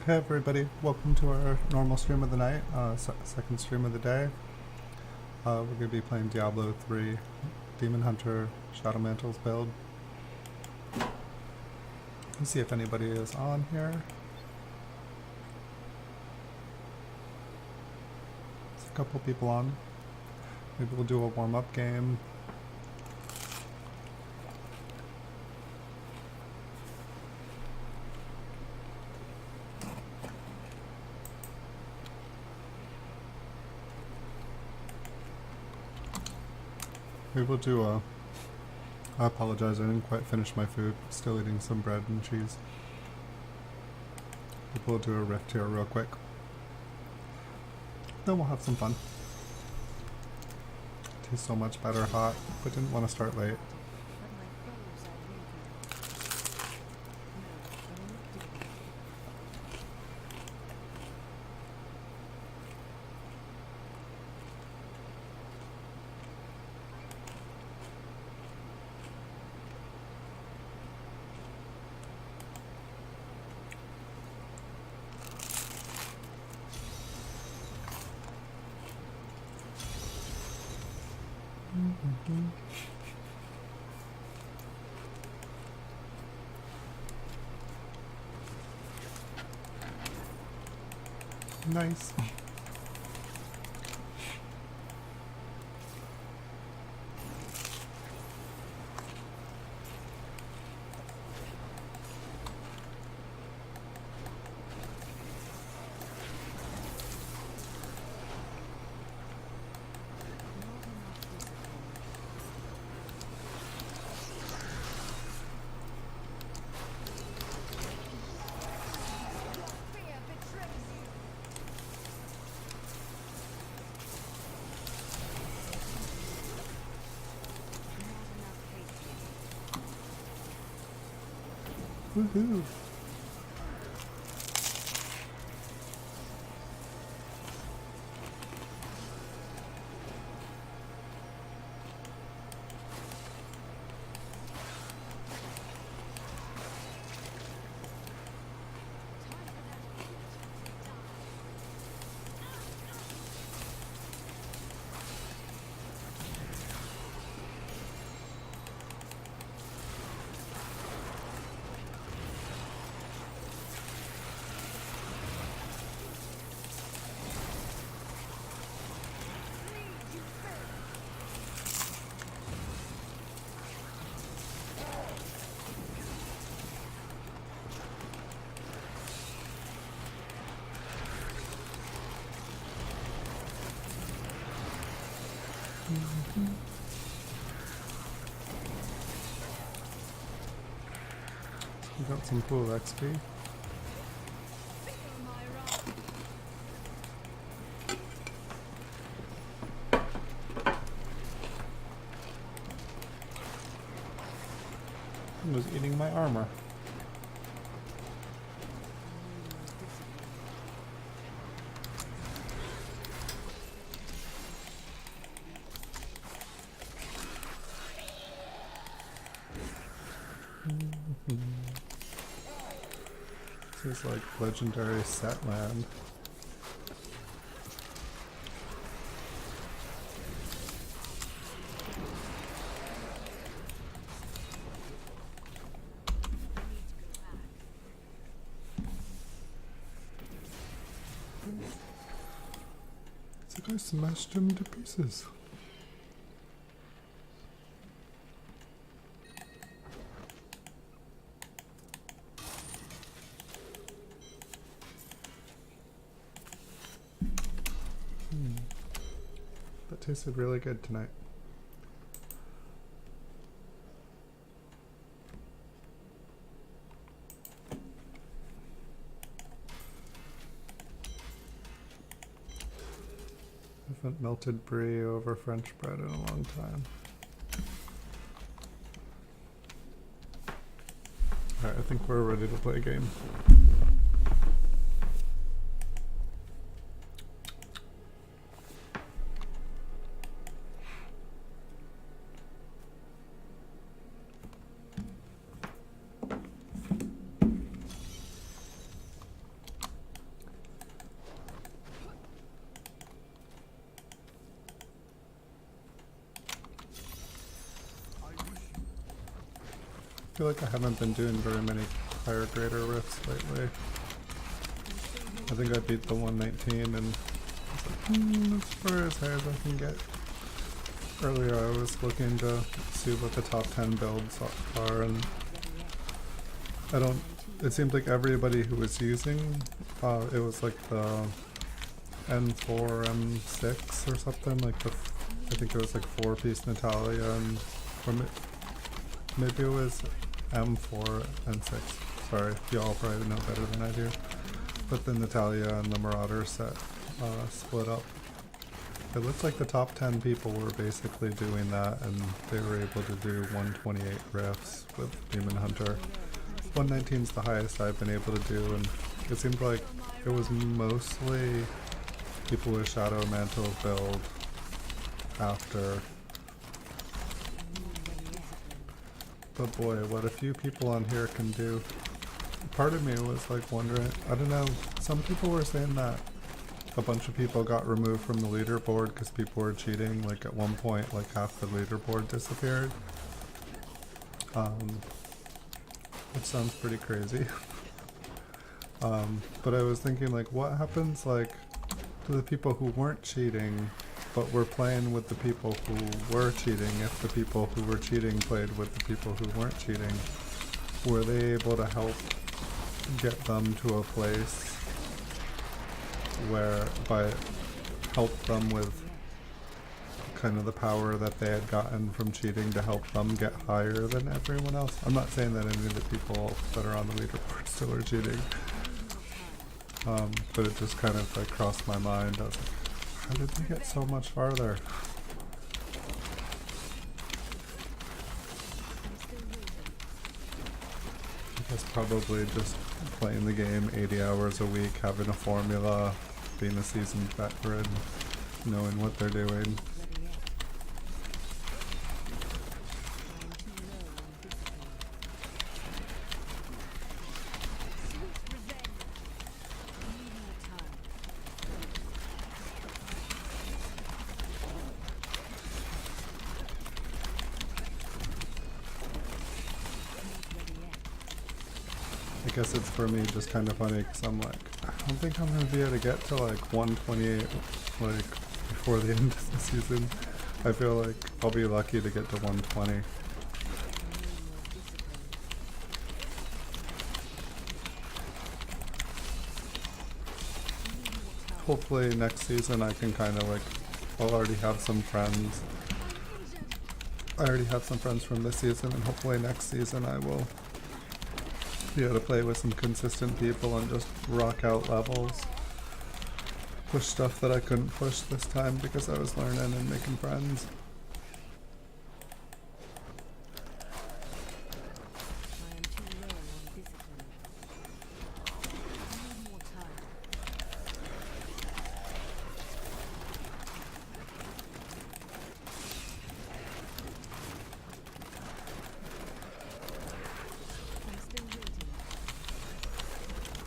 Hey everybody, welcome to our normal stream of the night, second stream of the day. We're going to be playing Diablo 3, Demon Hunter, Shadow Mantles build. Let's see if anybody is on here. There's a couple people on. Maybe we'll do a warm-up game. Maybe we'll do a... I apologize, I didn't quite finish my food. Still eating some bread and cheese. Maybe we'll do a rift here real quick. Then we'll have some fun. Tastes so much better hot, but didn't want to start late. Nice. Woohoo! We got some cool XP. I was eating my armor. This is like legendary set land. It's like I smashed him to pieces. That tasted really good tonight. I haven't melted brie over French bread in a long time. Alright, I think we're ready to play a game. feel like I haven't been doing very many higher grader rifts lately. I think I beat the 119 and I was like, that's for as high as I can get. Earlier I was looking to see what the top 10 builds are, and it seemed like everybody who was using, it was like the N4, M6 or something, like I think it was like 4-piece Natalia, and maybe it was M4 and 6. Sorry, y'all probably know better than I do. But the Natalia and the Marauder set split up. It looks like the top 10 people were basically doing that, and they were able to do 128 riffs with Demon Hunter. 119 is the highest I've been able to do, and it seemed like it was mostly people with Shadow Mantle build after. But boy, what a few people on here can do. Part of me was like wondering, I don't know, some people were saying that a bunch of people got removed from the leaderboard because people were cheating. Like at one point, like half the leaderboard disappeared. Which sounds pretty crazy. But I was thinking, like, what happens like to the people who weren't cheating but were playing with the people who were cheating? If the people who were cheating played with the people who weren't cheating, were they able to help get them to a place where help them with kind of the power that they had gotten from cheating to help them get higher than everyone else? I'm not saying that any of the people that are on the leaderboard still are cheating, but it just kind of like crossed my mind. I was like, how did they get so much farther? I guess probably just playing the game 80 hours a week, having a formula, being a seasoned veteran, knowing what they're doing. I guess it's for me just kind of funny because I'm like, I don't think I'm going to be able to get to like 128 like before the end of the season. I feel like I'll be lucky to get to 120. Hopefully next season I can kind of like, I'll already have some friends. I already have some friends from this season, and hopefully next season I will be able to play with some consistent people and just rock out levels. Push stuff that I couldn't push this time because I was learning and making friends.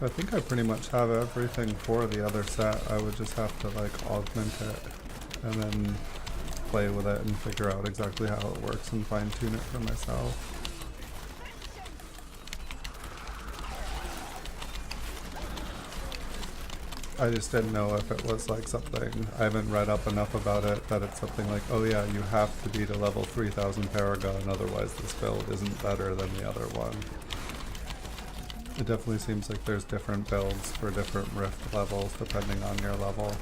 I think I pretty much have everything for the other set. I would just have to like augment it and then play with it and figure out exactly how it works and fine tune it for myself. I just didn't know if it was like something, I haven't read up enough about it, that it's something like, oh yeah, you have to beat a level 3000 Paragon, otherwise this build isn't better than the other one. It definitely seems like there's different builds for different rift levels depending on your level.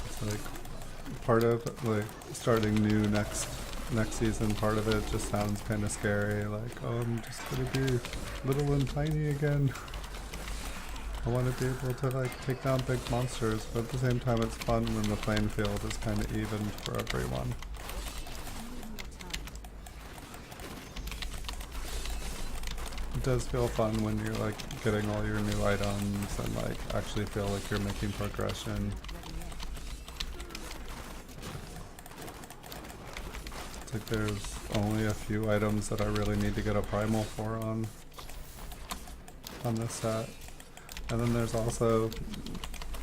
It's like part of like starting new next season, part of it just sounds kind of scary, like, oh, I'm just gonna be little and tiny again. I want to be able to like take down big monsters, but at the same time it's fun when the playing field is kind of even for everyone. It does feel fun when you're like getting all your new items and like actually feel like you're making progression. It's like there's only a few items that I really need to get a primal for on this set. And then there's also,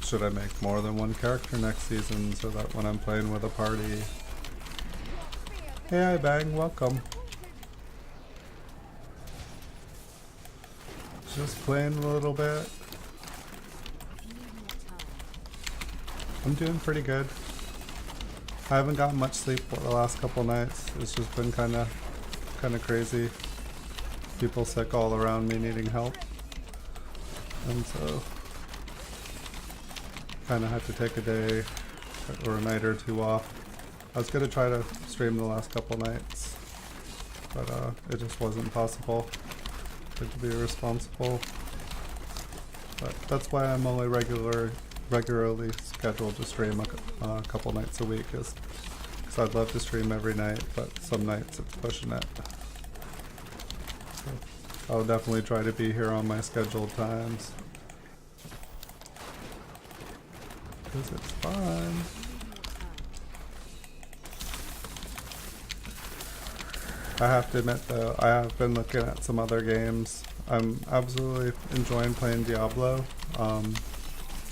should I make more than one character next season so that when I'm playing with a party... Hey, I bang, welcome. Just playing a little bit. I'm doing pretty good. I haven't gotten much sleep for the last couple nights. It's just been kind of crazy. People sick all around me needing help. And so kind of had to take a day or a night or two off. I was going to try to stream the last couple nights, but it just wasn't possible. To be responsible. But that's why I'm only regularly scheduled to stream a couple nights a week, is because I'd love to stream every night, but some nights it's pushing it. So I'll definitely try to be here on my scheduled times, because it's fun. I have to admit though, I have been looking at some other games. I'm absolutely enjoying playing Diablo.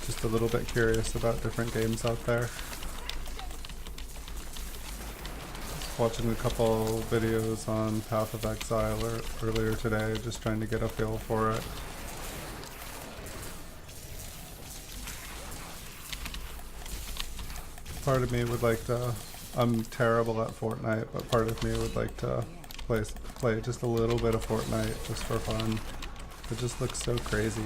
Just a little bit curious about different games out there. Watching a couple videos on Path of Exile earlier today, just trying to get a feel for it. Part of me would like to, I'm terrible at Fortnite, but part of me would like to play just a little bit of Fortnite just for fun. It just looks so crazy.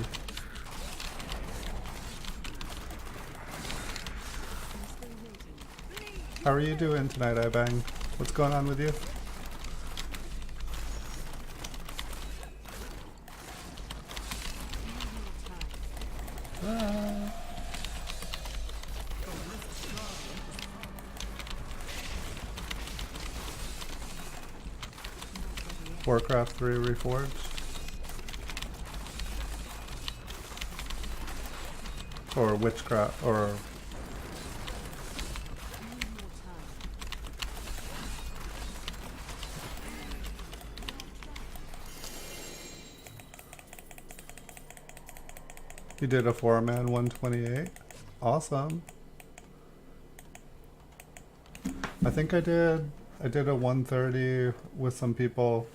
How are you doing tonight, iBang? What's going on with you? Warcraft 3 Reforged. Or Witchcraft, or... You did a 4-man 128? Awesome. I think I did a 130 with some people.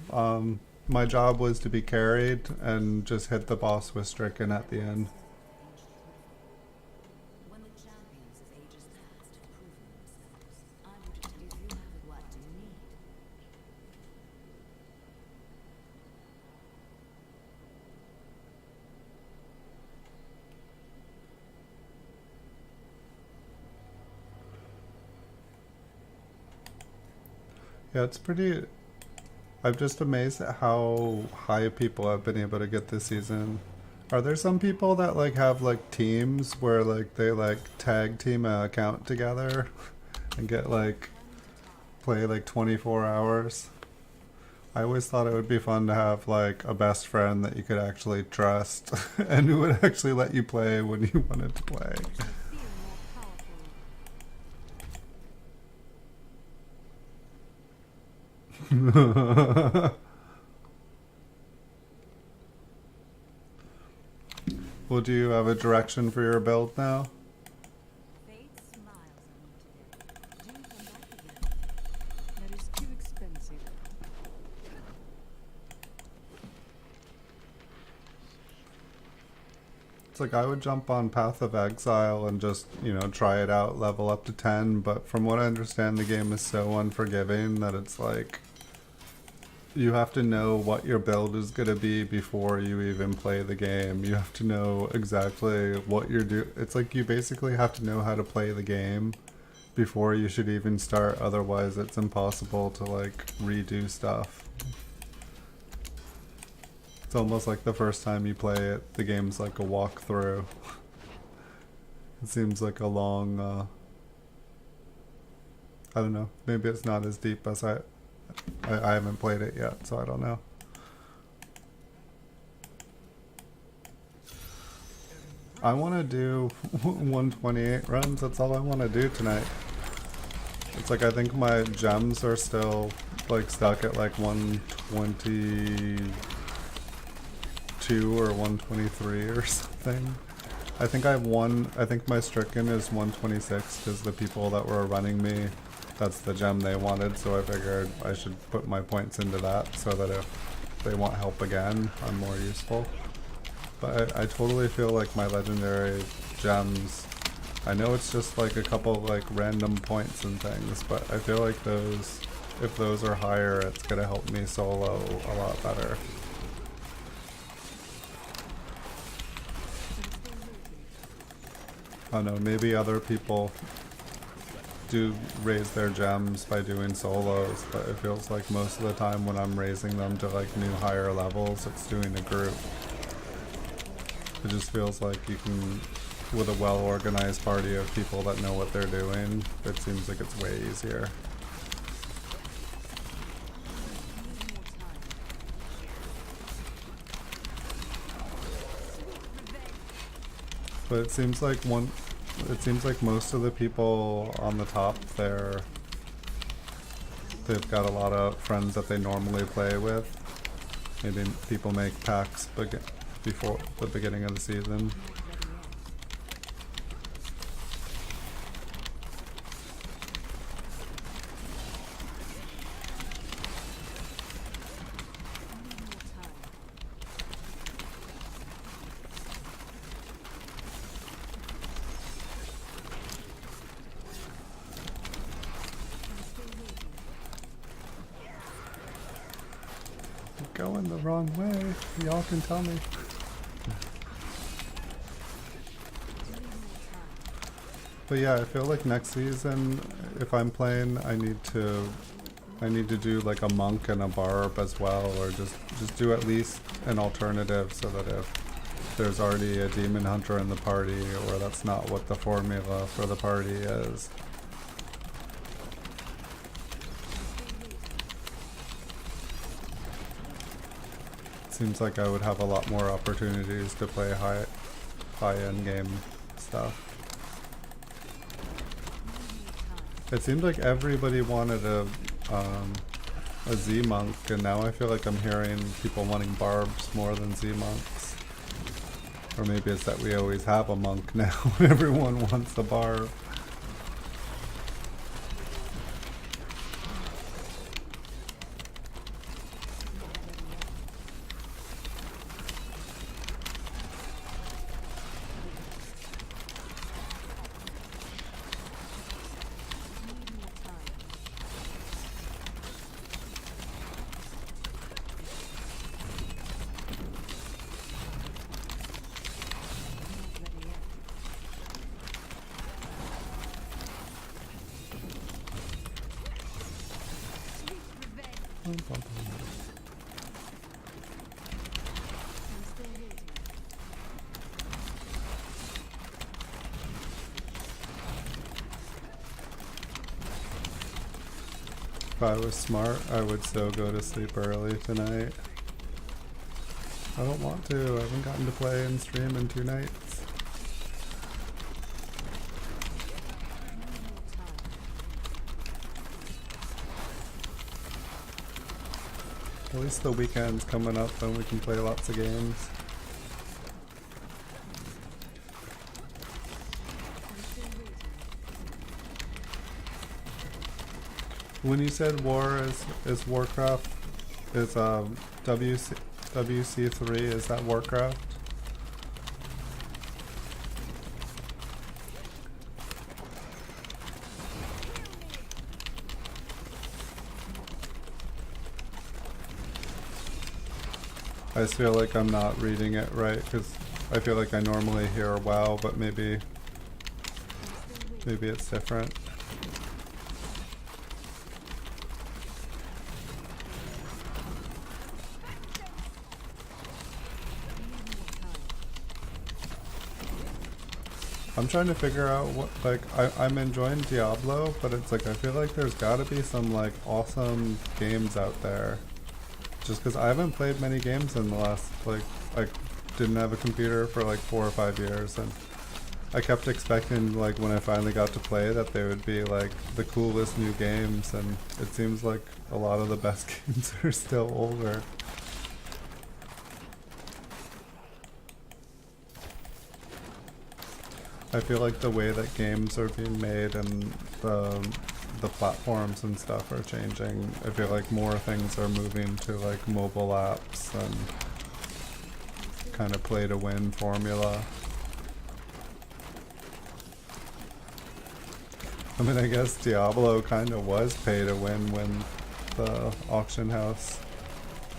My job was to be carried and just hit the boss with Stricken at the end. Yeah, it's pretty... I'm just amazed at how high people have been able to get this season. Are there some people that like have like teams where like they like tag team an account together and get like play like 24 hours? I always thought it would be fun to have like a best friend that you could actually trust and who would actually let you play when you wanted to play. Well, do you have a direction for your build now? It's like I would jump on Path of Exile and just, you know, try it out, level up to 10, but from what I understand the game is so unforgiving that it's like you have to know what your build is going to be before you even play the game. You have to know exactly what you're doing. It's like you basically have to know how to play the game before you should even start, otherwise it's impossible to like redo stuff. It's almost like the first time you play it, the game's like a walkthrough. It seems like a long, I don't know, maybe it's not as deep as I haven't played it yet, so I don't know. I want to do 128 runs, that's all I want to do tonight. It's like I think my gems are still like stuck at like 122 or 123 or something. thing. I think I have one, I think my stricken is 126 because the people that were running me, that's the gem they wanted, so I figured I should put my points into that so that if they want help again, I'm more useful. But I totally feel like my legendary gems, I know it's just like a couple like random points and things, but I feel like those, if those are higher, it's gonna help me solo a lot better. I don't know, maybe other people do raise their gems by doing solos, but it feels like most of the time when I'm raising them to like new higher levels, it's doing a group. It just feels like you can, with a well-organized party of people that know what they're doing, it seems like it's way easier. But it seems like most of the people on the top there, they've got a lot of friends that they normally play with. Maybe people make packs before the beginning of the season. Going the wrong way. Y'all can tell me. But yeah, I feel like next season, if I'm playing, I need to do like a monk and a barb as well, or just do at least an alternative so that if there's already a demon hunter in the party, or that's not what the formula for the party is. Seems like I would have a lot more opportunities to play high-end game stuff. It seemed like everybody wanted a Z monk, and now I feel like I'm hearing people wanting barbs more than Z monks. Or maybe it's that we always have a monk now and everyone wants a barb. If I was smart, I would still go to sleep early tonight. I don't want to. I haven't gotten to play and stream in 2 nights. At least the weekend's coming up and we can play lots of games. When you said war is Warcraft, is WC3, is that Warcraft? I just feel like I'm not reading it right, because I feel like I normally hear WoW, but maybe it's different. I'm trying to figure out what, like, I'm enjoying Diablo, but it's like I feel like there's gotta be some like awesome games out there. Just because I haven't played many games in the last, like, I didn't have a computer for like 4 or 5 years, and I kept expecting, like, when I finally got to play that they would be like the coolest new games, and it seems like a lot of the best games are still older. I feel like the way that games are being made and the platforms and stuff are changing. I feel like more things are moving to like mobile apps and kind of play to win formula. I mean, I guess Diablo kind of was pay to win when the auction house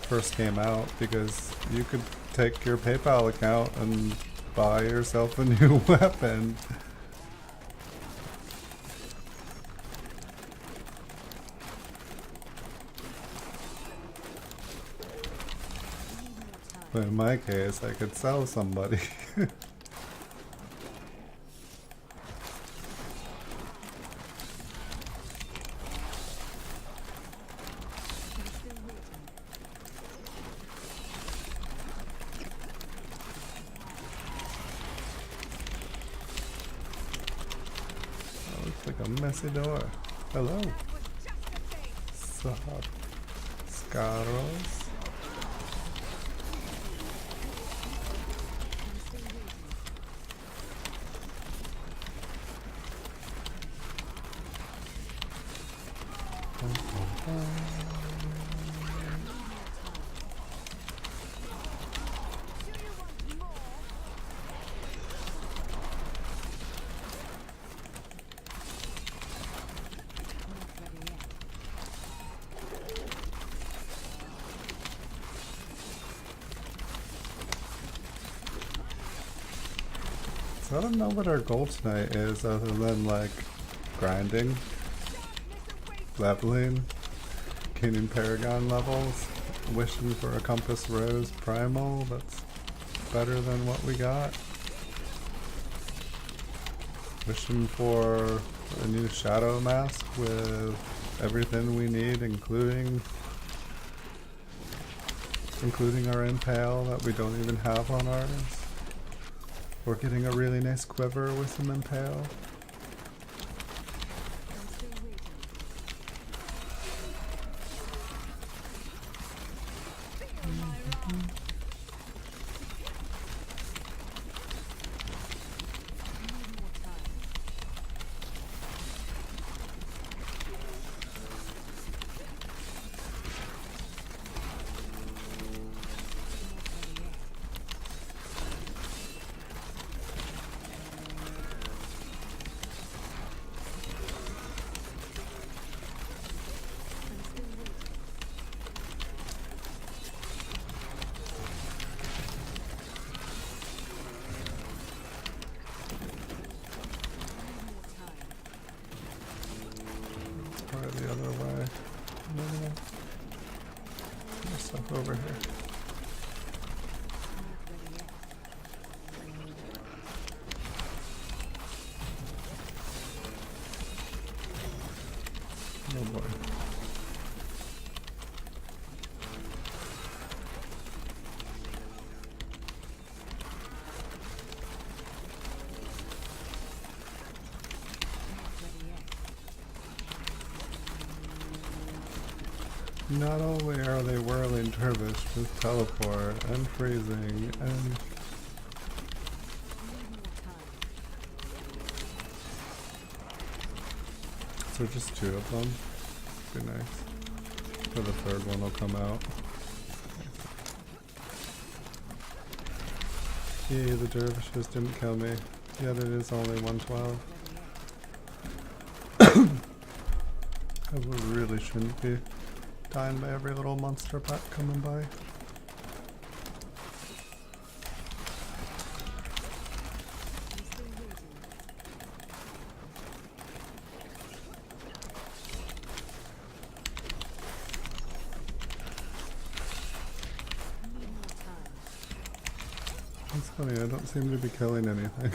first came out, because you could take your PayPal account and buy yourself a new weapon. But in my case, I could sell somebody. Like a messy door. Hello. Sup, Scaros? So I don't know what our goal tonight is other than like grinding, leveling, gaining Paragon levels, wishing for a Compass Rose Primal that's better than what we got, wishing for a new Shadow Mask with everything we need, including our Impale that we don't even have on ours. We're getting a really nice quiver with some Impale. The other way. No. There's stuff over here. Oh boy. Not only are they whirling dervish with teleport and freezing and so just two of them. Be nice. So the third one will come out. Yay, the dervishes didn't kill me. Yet it is only 112. I really shouldn't be dying by every little monster pack coming by. It's funny, I don't seem to be killing anything.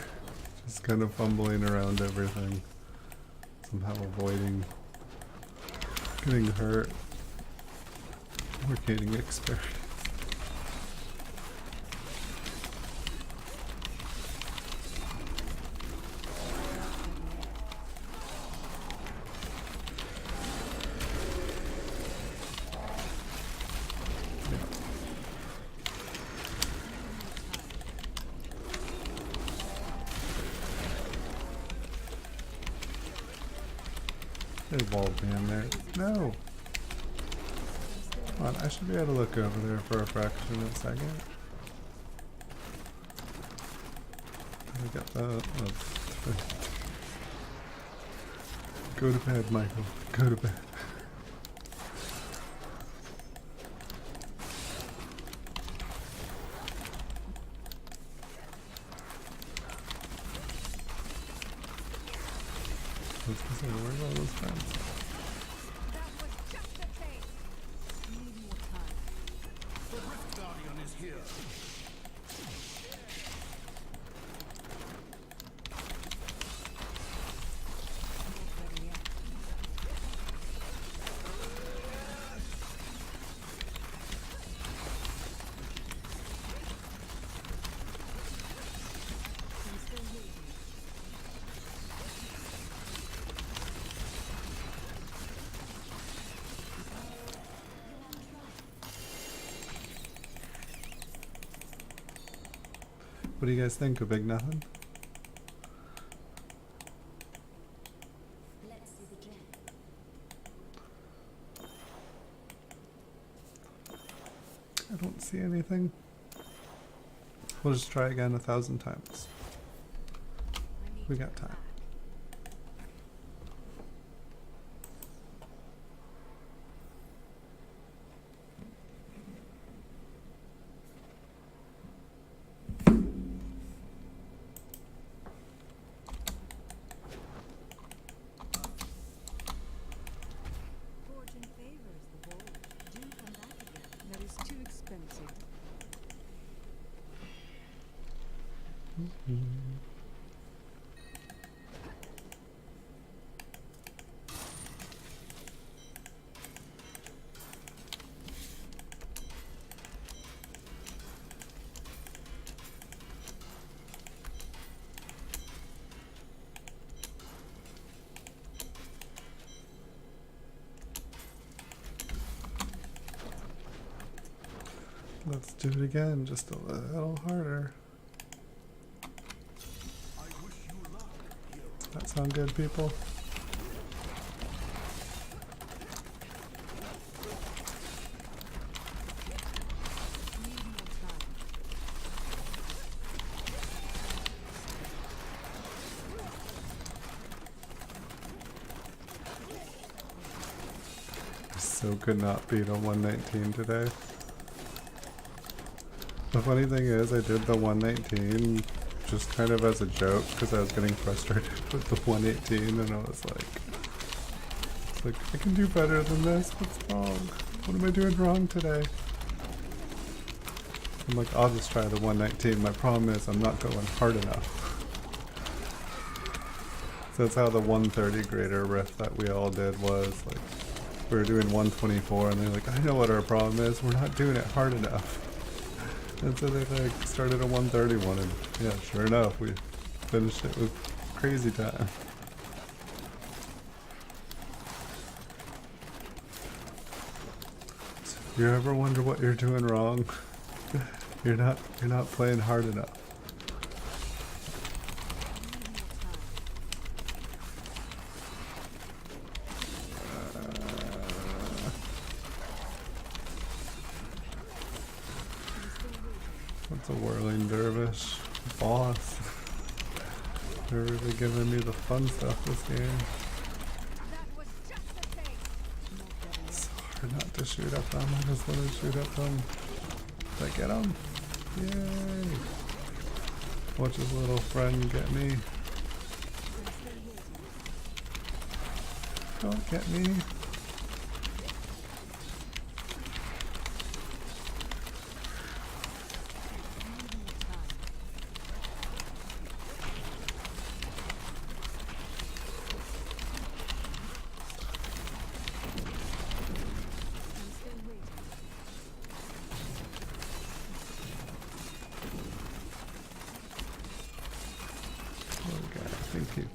Just kind of fumbling around everything. Somehow avoiding getting hurt. We're gaining experience. They walled me in there. No! Come on, I should be able to look over there for a fraction of a second. I got that. Oh. Go to bed, Michael. Go to bed. I was gonna say, where's all those friends? That was just a taste. Need more time. The Rift Guardian is here. Not ready yet. I'm still waiting. What do you guys think of Big Nothing? Let's see the gem. I don't see anything. We'll just try again 1,000 times. I need We to got time. back. Fortune favors the bold. Do come back again. That is too expensive. Let's do it again, just a little harder. I wish you luck, hero. Does that sound good, people? Need more time. I so could not beat a 119 today. The funny thing is, I did the 119 just kind of as a joke because I was getting frustrated with the 118, and I was like, it's like, I can do better than this. What's wrong? What am I doing wrong today? I'm like, I'll just try the 119. My problem is I'm not going hard enough. So that's how the 130 grader riff that we all did was. Like, we were doing 124, and they're like, I know what our problem is. We're not doing it hard enough. And so they like started a 131, and yeah, sure enough, we finished it with crazy time. So if you ever wonder what you're doing wrong, you're not playing hard enough. What's a whirling dervish? Boss. They're really giving me the fun stuff this game. That was just a taste. Not ready yet. It's hard not to shoot at them. I just want to shoot at them. Did I get him? Yay! Watch his little friend get me. Don't get me. Oh god, thank you.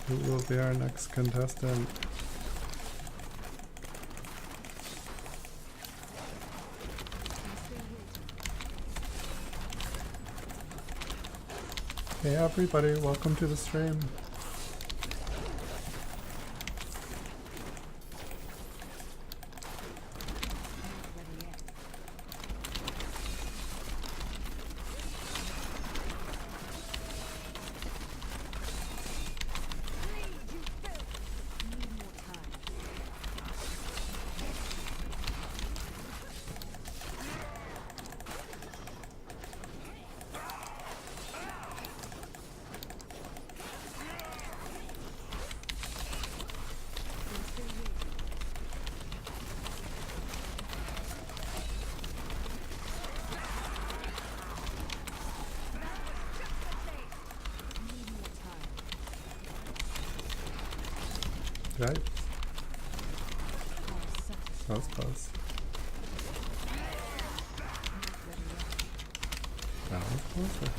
Who will be our next contestant? Hey everybody, welcome to the stream. Right? That was close. That was closer.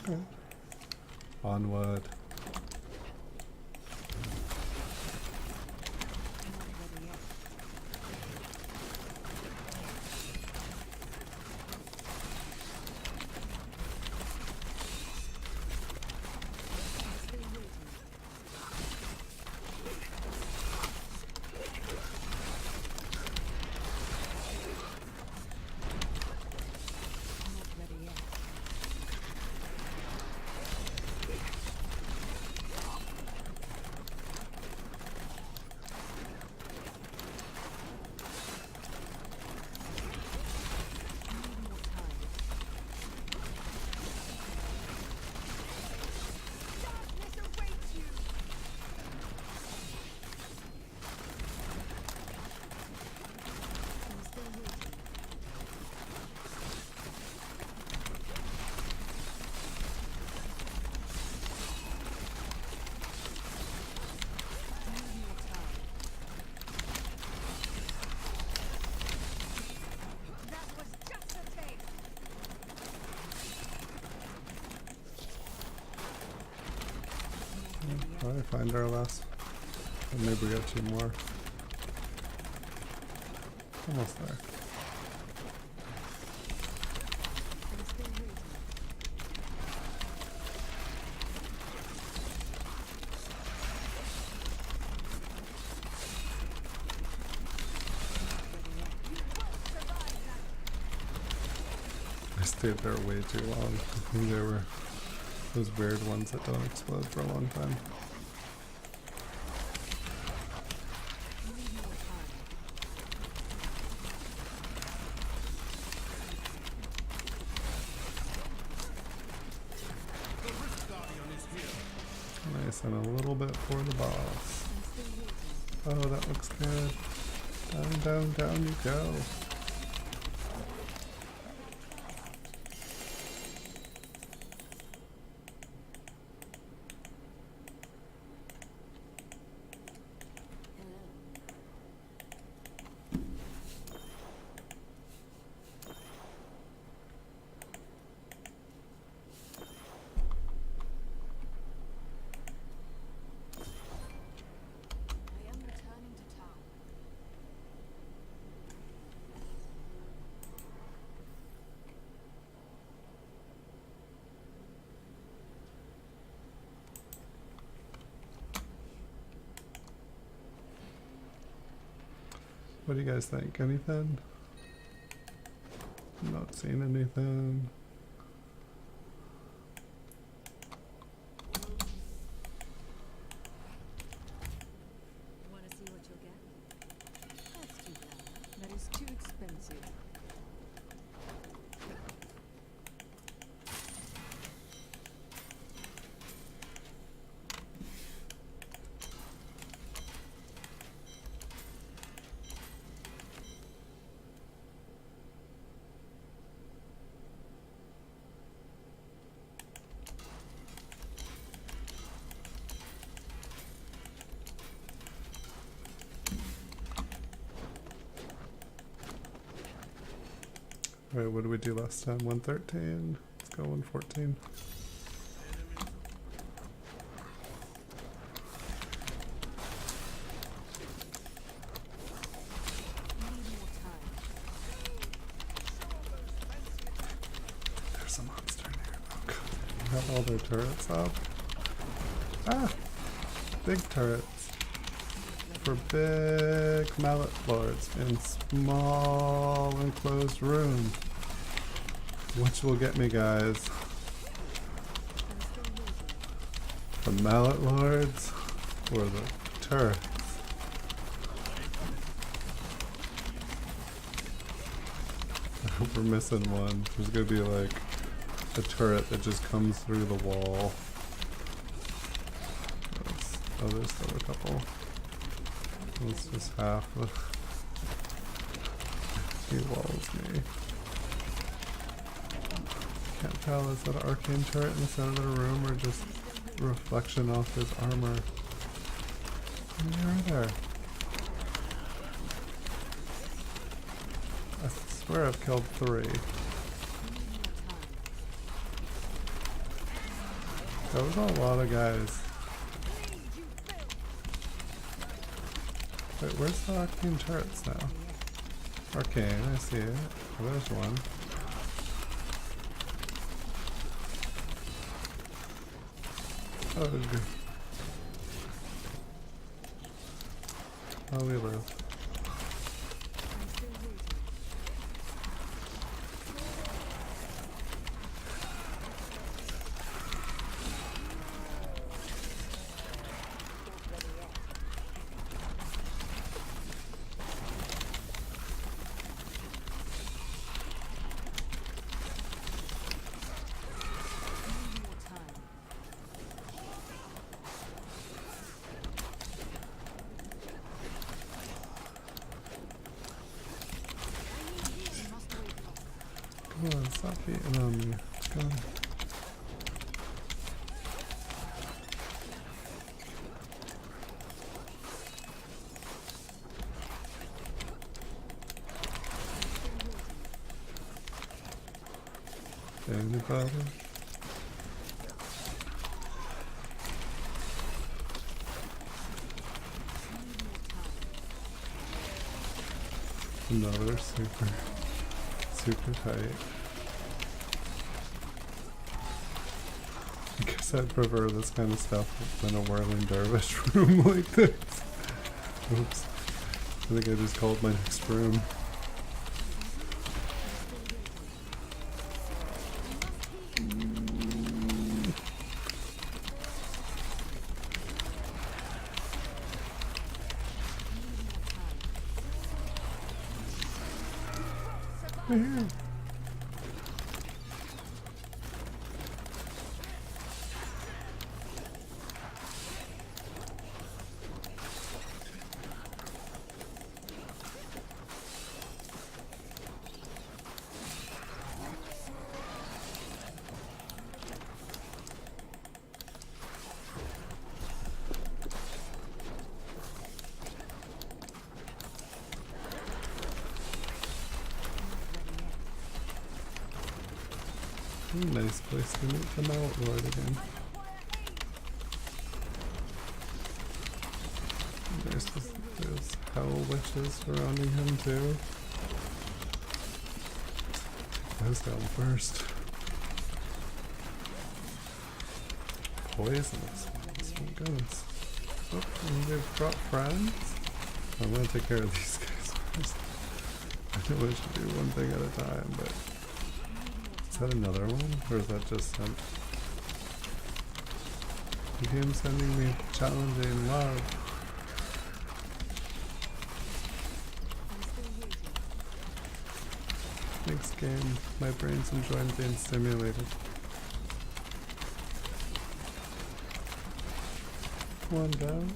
Okay. Onward. Probably find our last. And maybe we got two more. Almost there. I stayed there way too long. I think there were those weird ones that don't explode for a long time. Nice, and a little bit for the boss. Oh, that looks good. Down, down, down you go. What do you guys think? Anything? I'm not seeing anything. Want to see what you'll get? That's too bad. That is too expensive. Alright, what did we do last time? 113. Let's go 114. There's a monster in here. Oh god. Have all their turrets up. Ah! Big turrets. For big mallet lords in small enclosed rooms. Which will get me, guys? The mallet lords or the turrets? I hope we're missing one. There's gonna be like a turret that just comes through the wall. Oh, there's still a couple. It's just half of he walls me. Can't tell, is that an arcane turret in the center of the room or just reflection off his armor? How many are there? I swear I've killed 3. That was a lot of guys. Wait, where's the arcane turrets now? Arcane, I see it. Oh, there's one. Ugh. Oh, we live. Come on, stop beating on me. Come on. Anybody? Another super tight. I guess I'd prefer this kind of stuff than a whirling dervish room like this. Oops. I think I just called my next room. Right here. Nice place to meet the Mallet Lord again. There's hell witches surrounding him too. Take those down first. Poisonous ones, my goodness. Oh, and they've brought friends? I'm gonna take care of these guys first. I know I should do one thing at a time, but... Is that another one? Or is that just sent? The game's sending me challenging love. Thanks game. My brain's enjoying being stimulated. One down.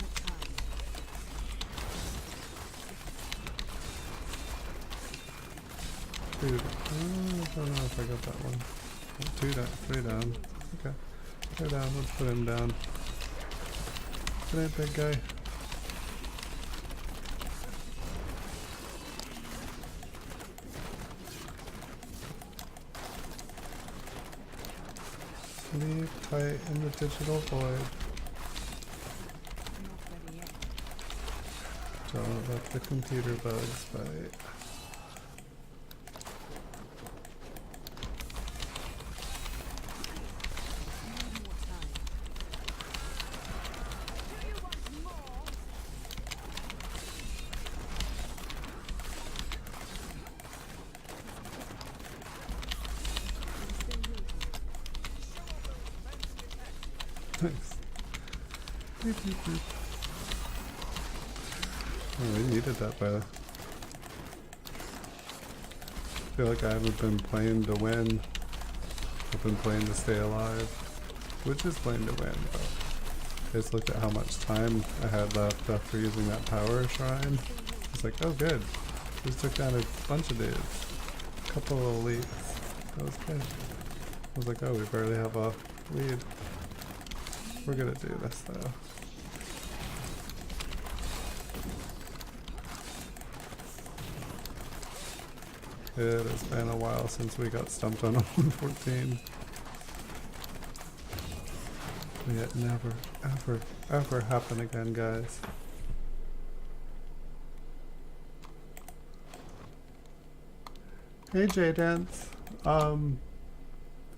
Dude, I don't know if I got that one. 2 down, 3 down. Okay. 3 down, let's put him down. Good night, big guy. Leave tight in the digital void. Not ready yet. Don't let the computer bugs bite. Need more time. I'm still waiting. Thanks. Beep, beep, beep. Oh, we needed that, but I feel like I haven't been playing to win. I've been playing to stay alive, which is playing to win, but just looked at how much time I had left after using that power shrine. It's like, oh good, just took down a bunch of dudes, a couple of elites. That was good. I was like, oh, we barely have a lead. We're gonna do this though. It has been a while since we got stumped on 114. May it never, ever, ever happen again, guys. Hey J-Dance.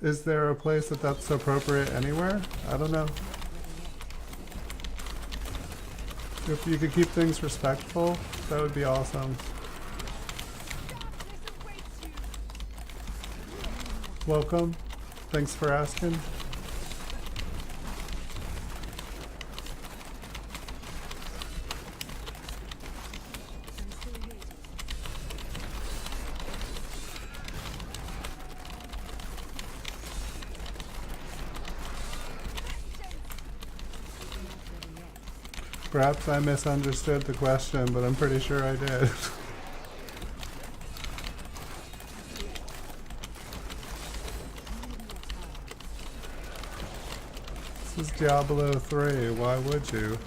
Is there a place that's appropriate anywhere? I don't know. If you could keep things respectful, that would be awesome. Welcome. Thanks for asking. I'm still waiting. Not ready yet. Perhaps I misunderstood the question, but I'm pretty sure I did. This is Diablo 3, why would you?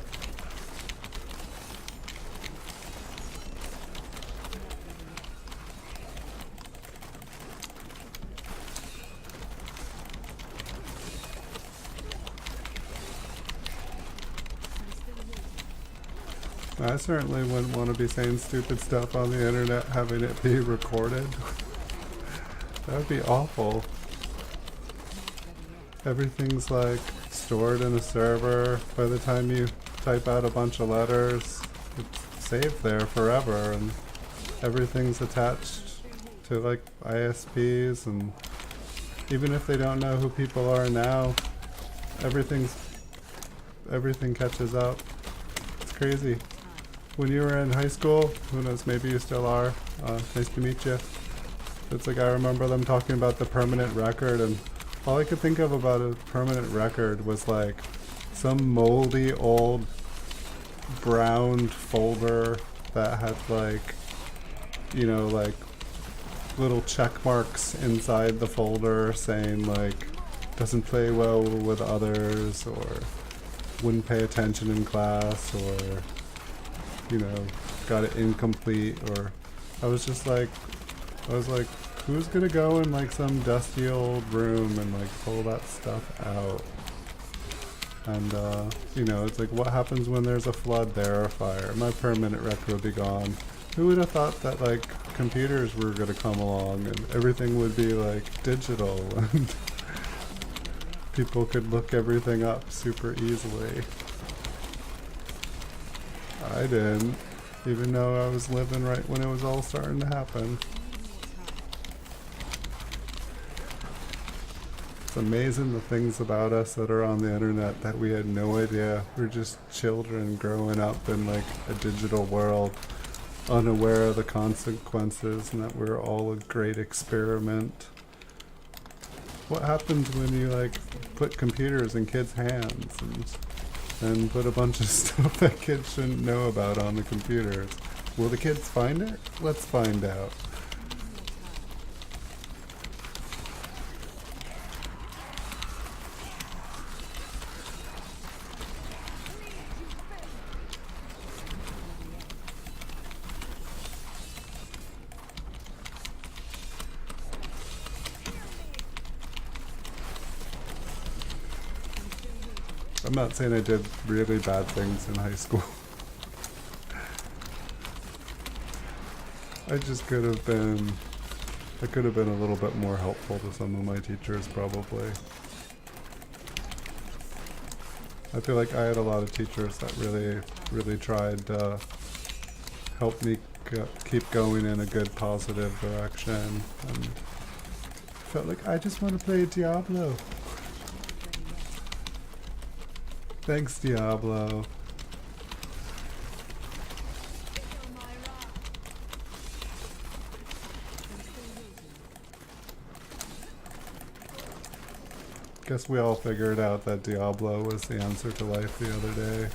I certainly wouldn't want to be saying stupid stuff on the internet, having it be recorded. That would be awful. Everything's like stored in a server. By the time you type out a bunch of letters, it's saved there forever, and everything's attached to like ISPs, and even if they don't know who people are now, everything catches up. It's crazy. When you were in high school, who knows, maybe you still are, nice to meet you. It's like I remember them talking about the permanent record, and all I could think of about a permanent record was like some moldy old brown folder that had like, you know, like little check marks inside the folder saying like doesn't play well with others, or wouldn't pay attention in class, or, you know, got it incomplete. Or I was like, who's gonna go in like some dusty old room and like pull that stuff out? And you know, it's like, what happens when there's a flood there or a fire? My permanent record would be gone. Who would have thought that like computers were gonna come along and everything would be like digital and people could look everything up super easily? I didn't, even though I was living right when it was all starting to happen. It's amazing the things about us that are on the internet that we had no idea. We're just children growing up in like a digital world, unaware of the consequences, and that we're all a great experiment. What happens when you like put computers in kids' hands and put a bunch of stuff that kids shouldn't know about on the computers? Will the kids find it? Let's find out. I'm not saying I did really bad things in high school. I just could have been, I could have been a little bit more helpful to some of my teachers probably. I feel like I had a lot of teachers that really tried to help me keep going in a good positive direction, and felt like I just want to play Diablo. Thanks, Diablo. Guess we all figured out that Diablo was the answer to life the other day.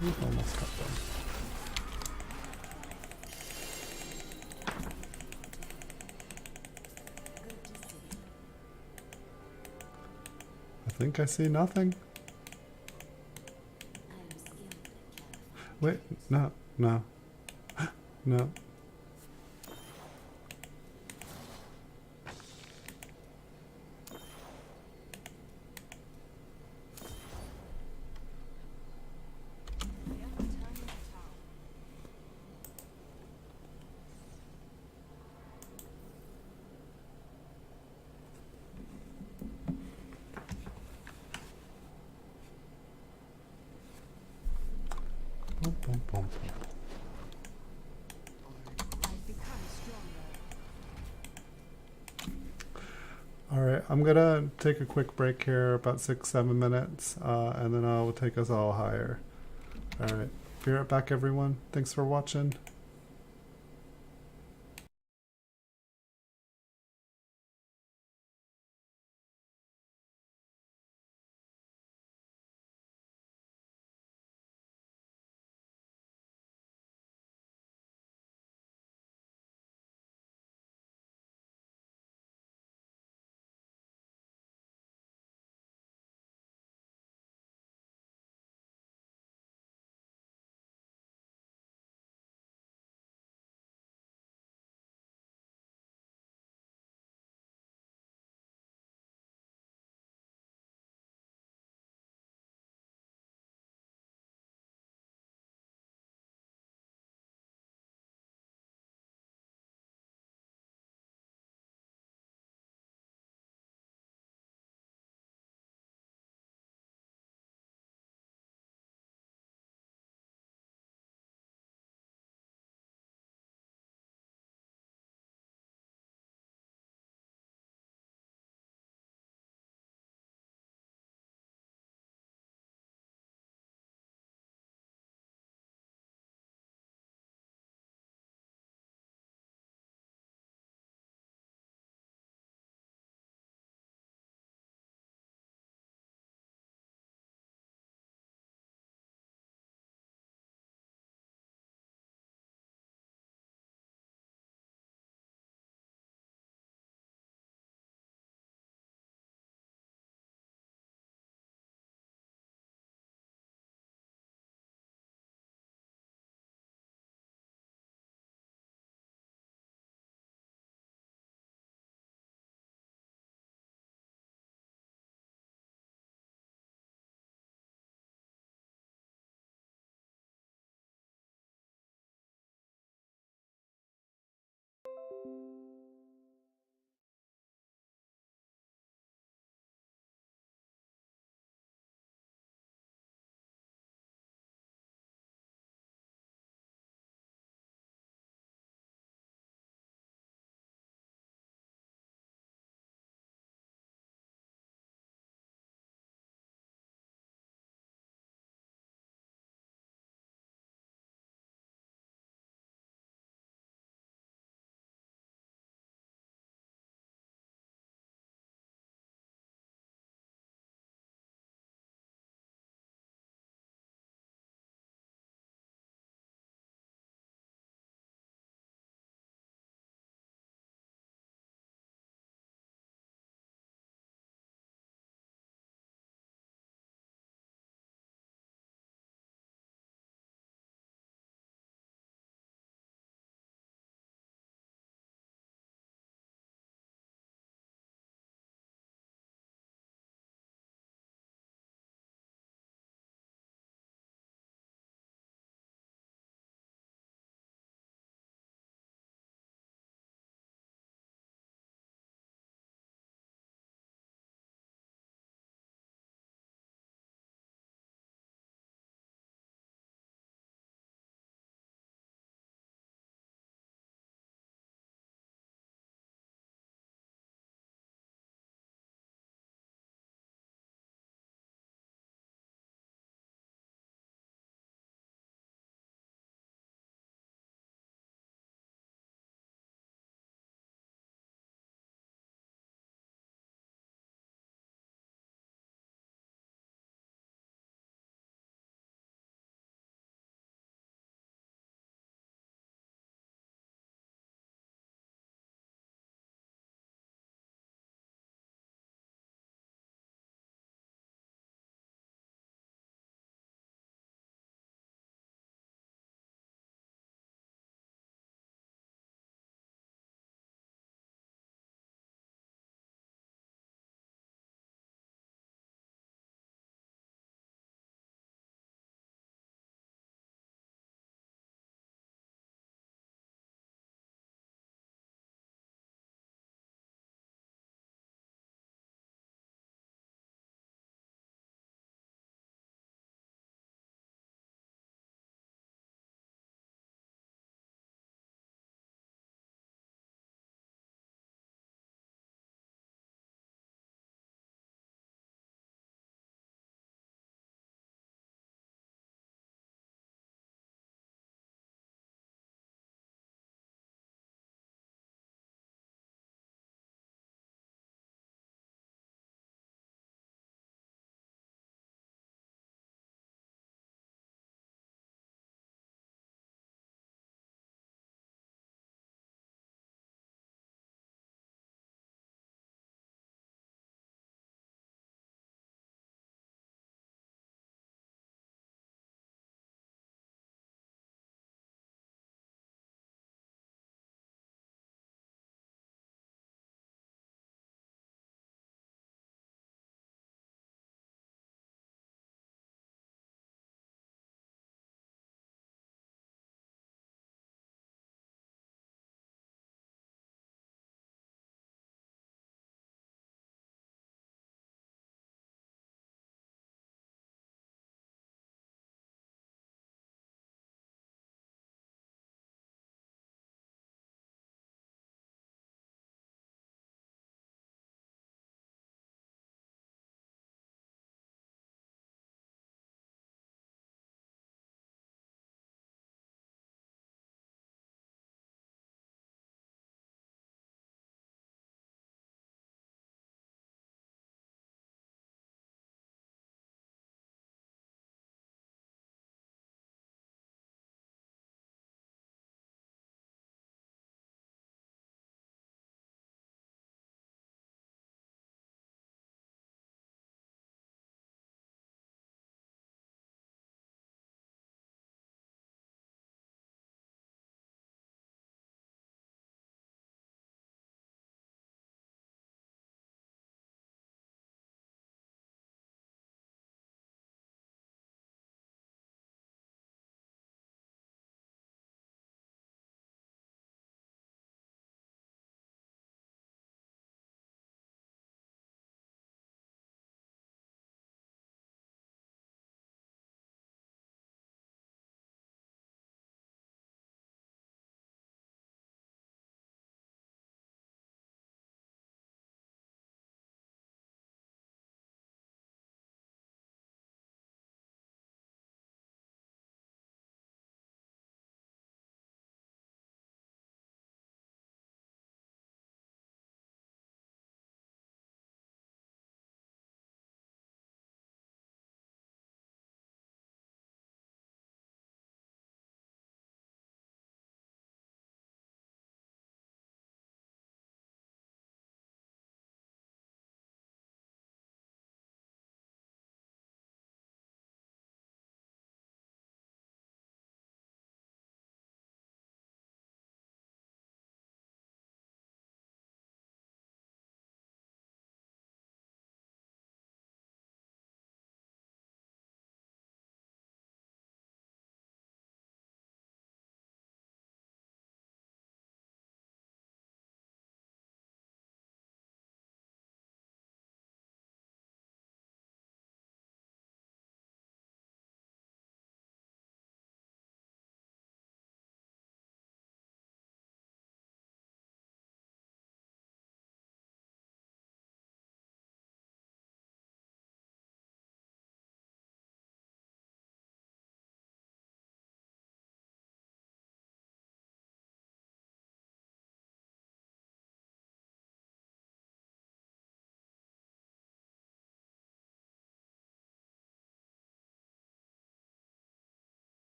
We've almost got them. I think I see nothing. Wait, no, no, no. Boom, boom, boom. I've become stronger. Alright, I'm gonna take a quick break here, about 6-7 minutes, and then I'll take us all higher. Alright, be right back everyone. Thanks for watching.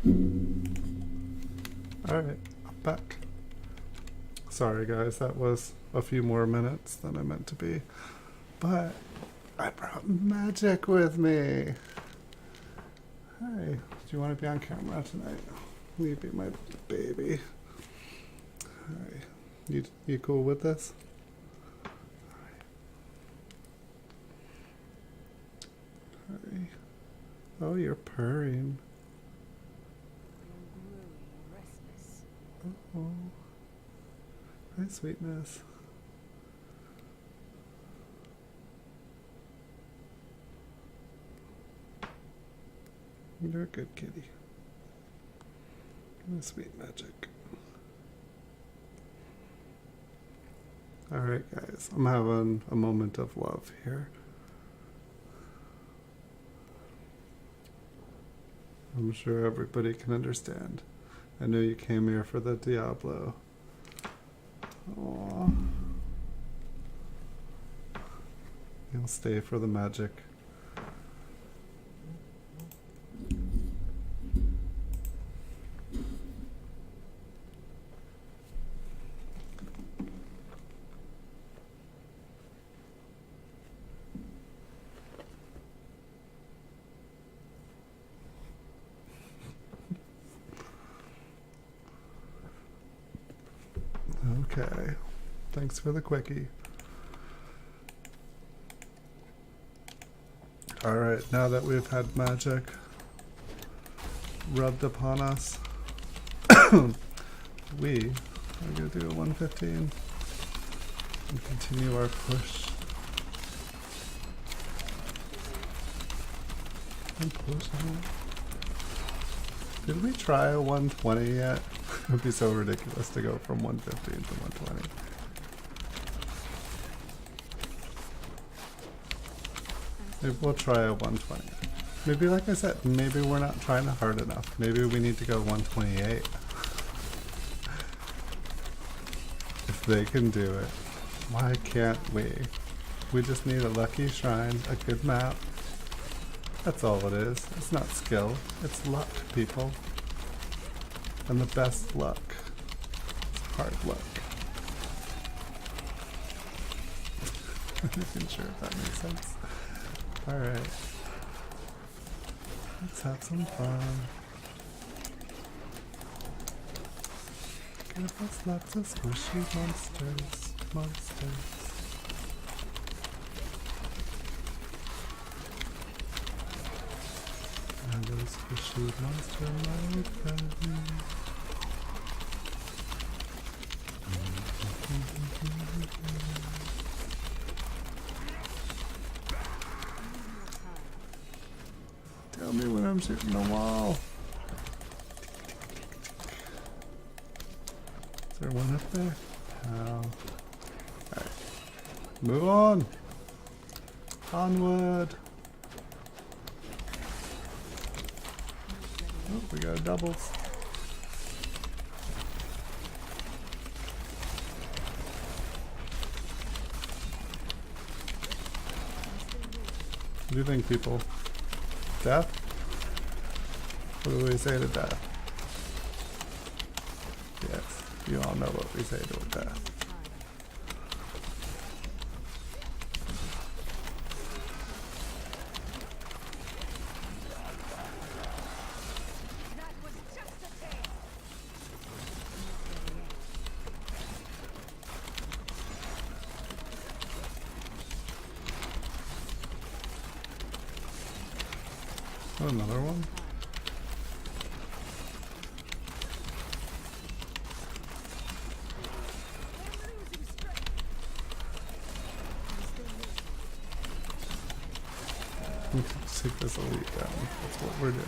Alright, I'm back. Sorry guys, that was a few more minutes than I meant to be. But I brought magic with me. Hi, do you want to be on camera tonight? Will you be my baby? Hi, you cool with this? Hi. Oh, you're purring. I'm growing restless. Oh, hi, sweetness. You're a good kitty. My sweet magic. Alright guys, I'm having a moment of love here. I'm sure everybody can understand. I know you came here for the Diablo. Aww. You'll stay for the magic. Okay, thanks for the quickie. Alright, now that we've had magic rubbed upon us, we are going to do a 115 and continue our push. And push on. Did we try a 120 yet? It would be so ridiculous to go from 115 to 120. Maybe we'll try a 120. Maybe, like I said, maybe we're not trying hard enough. Maybe we need to go 128. If they can do it, why can't we? We just need a lucky shrine, a good map. That's all it is. It's not skill. It's luck, people. And the best luck is hard luck. I'm not even sure if that makes sense. Alright. Let's have some fun. Give us lots of squishy monsters. And those squishy monster my friend. Tell me when I'm shooting the wall. Is there one up there? No. Alright. Move on. Onward. Oh, we got doubles. What do you think, people? Death? What do we say to death? Yes, you all know what we say to a death. Oh, another one? Let's take this elite down. That's what we're doing.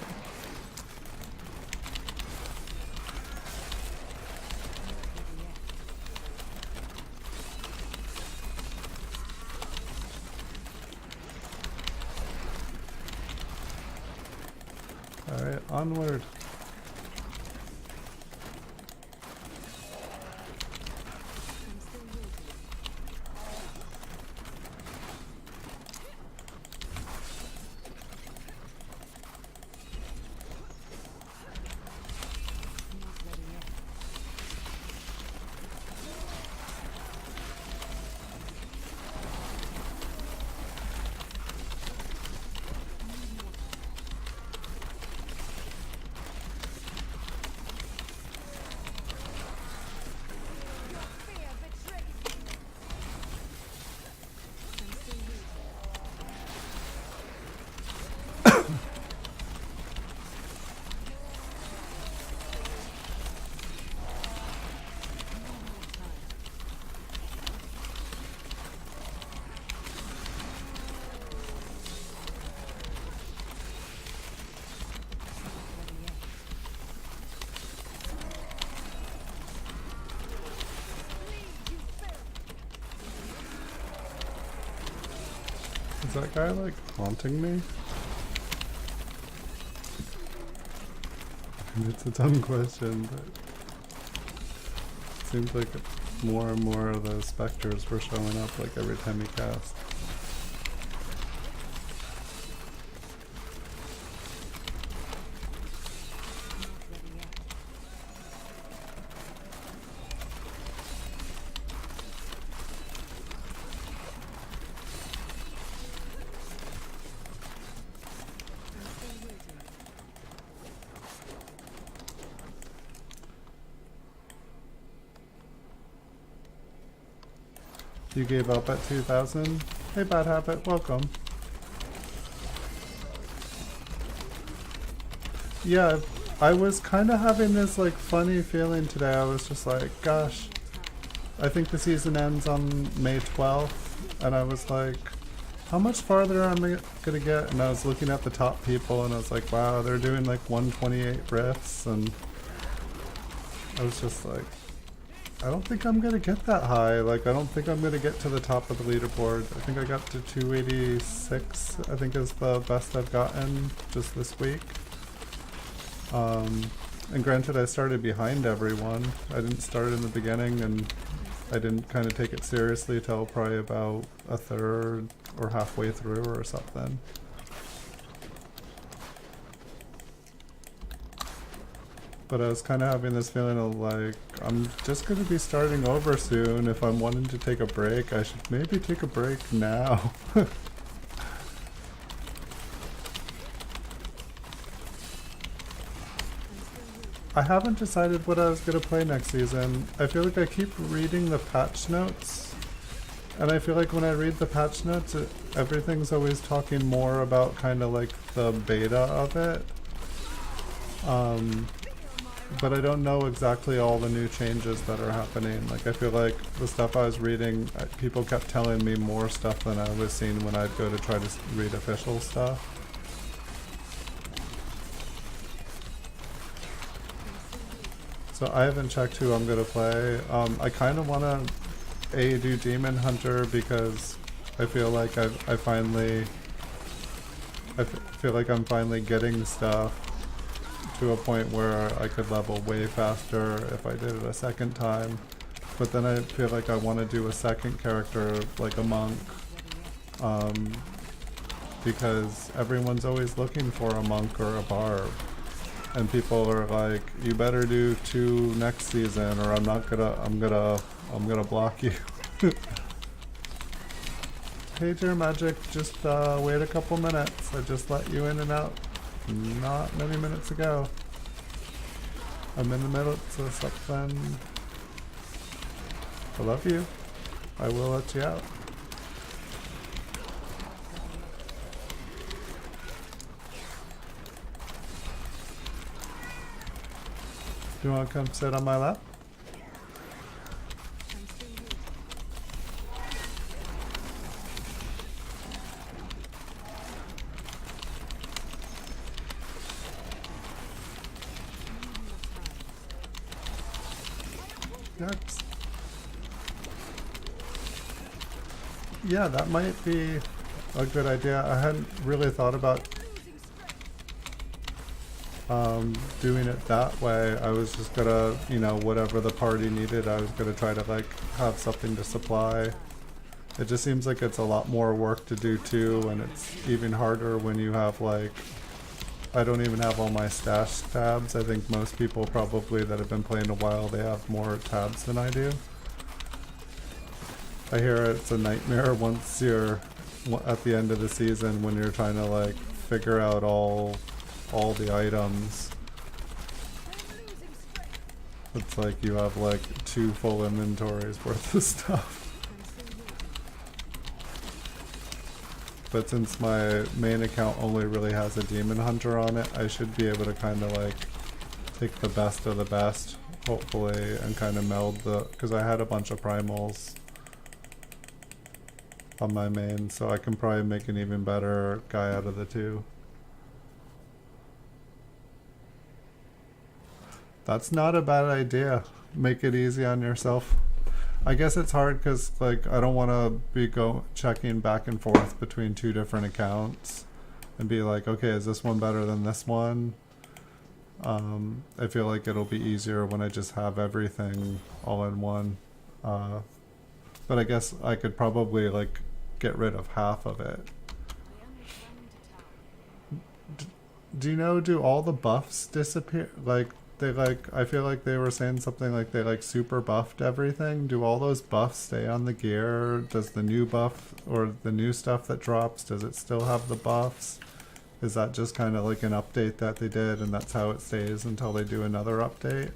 Alright, onward. Is that guy like haunting me? And it's a dumb question, but it seems like more and more of those specters were showing up like every time he cast. You gave up at 2,000? Hey Bad Habit, welcome. Yeah, I was kind of having this like funny feeling today. I was just like, gosh, I think the season ends on May 12th, and I was like, how much farther am I gonna get? And I was looking at the top people, and I was like, wow, they're doing like 128 riffs, and I was just like, I don't think I'm gonna get that high. Like, I don't think I'm gonna get to the top of the leaderboard. I think I got to 286, I think is the best I've gotten just this week. And granted, I started behind everyone. I didn't start in the beginning, and I didn't kind of take it seriously till probably about a third or halfway through or something. But I was kind of having this feeling of like, I'm just going to be starting over soon. If I'm wanting to take a break, I should maybe take a break now. I haven't decided what I was going to play next season. I feel like I keep reading the patch notes. And I feel like when I read the patch notes, everything's always talking more about kind of like the beta of it. But I don't know exactly all the new changes that are happening. Like, I feel like the stuff I was reading, people kept telling me more stuff than I was seeing when I'd go to try to read official stuff. So I haven't checked who I'm gonna play. I kind of want to do Demon Hunter because I feel like I feel like I'm finally getting stuff to a point where I could level way faster if I did it a second time. But then I feel like I want to do a second character like a monk, because everyone's always looking for a monk or a barb. And people are like, you better do 2 next season or I'm gonna block you. Hey Dear Magic, just wait a couple minutes. I just let you in and out not many minutes ago. I'm in the middle of something. I love you. I will let you out. Do you want to come sit on my lap? Yikes. Yeah, that might be a good idea. I hadn't really thought about doing it that way. I was just gonna, you know, whatever the party needed, I was gonna try to like have something to supply. It just seems like it's a lot more work to do too, and it's even harder when you have like, I don't even have all my stash tabs. I think most people probably that have been playing a while, they have more tabs than I do. I hear it's a nightmare once you're at the end of the season when you're trying to like figure out all the items. It's like you have like 2 full inventories worth of stuff. But since my main account only really has a Demon Hunter on it, I should be able to kind of like take the best of the best, hopefully, and kind of meld because I had a bunch of primals on my main, so I can probably make an even better guy out of the 2. That's not a bad idea. Make it easy on yourself. I guess it's hard because like I don't want to be checking back and forth between two different accounts and be like, okay, is this one better than this one? I feel like it'll be easier when I just have everything all in one. But I guess I could probably like get rid of half of it. I am returning to town. Do you know, do all the buffs disappear? Like, they like, I feel like they were saying something like they like super buffed everything. Do all those buffs stay on the gear? Does the new buff or the new stuff that drops, does it still have the buffs? Is that just kind of like an update that they did and that's how it stays until they do another update?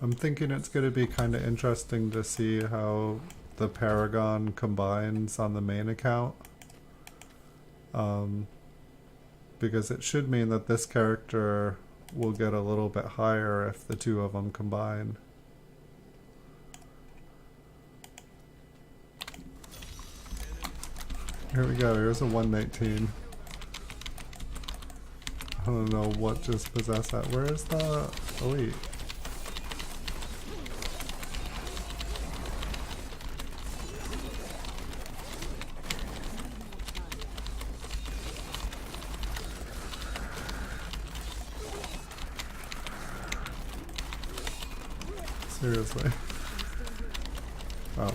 I'm thinking it's going to be kind of interesting to see how the Paragon combines on the main account. Because it should mean that this character will get a little bit higher if the two of them combine. Here we go, here's a 119. I don't know what just possessed that. Where is the elite? Seriously. Oh.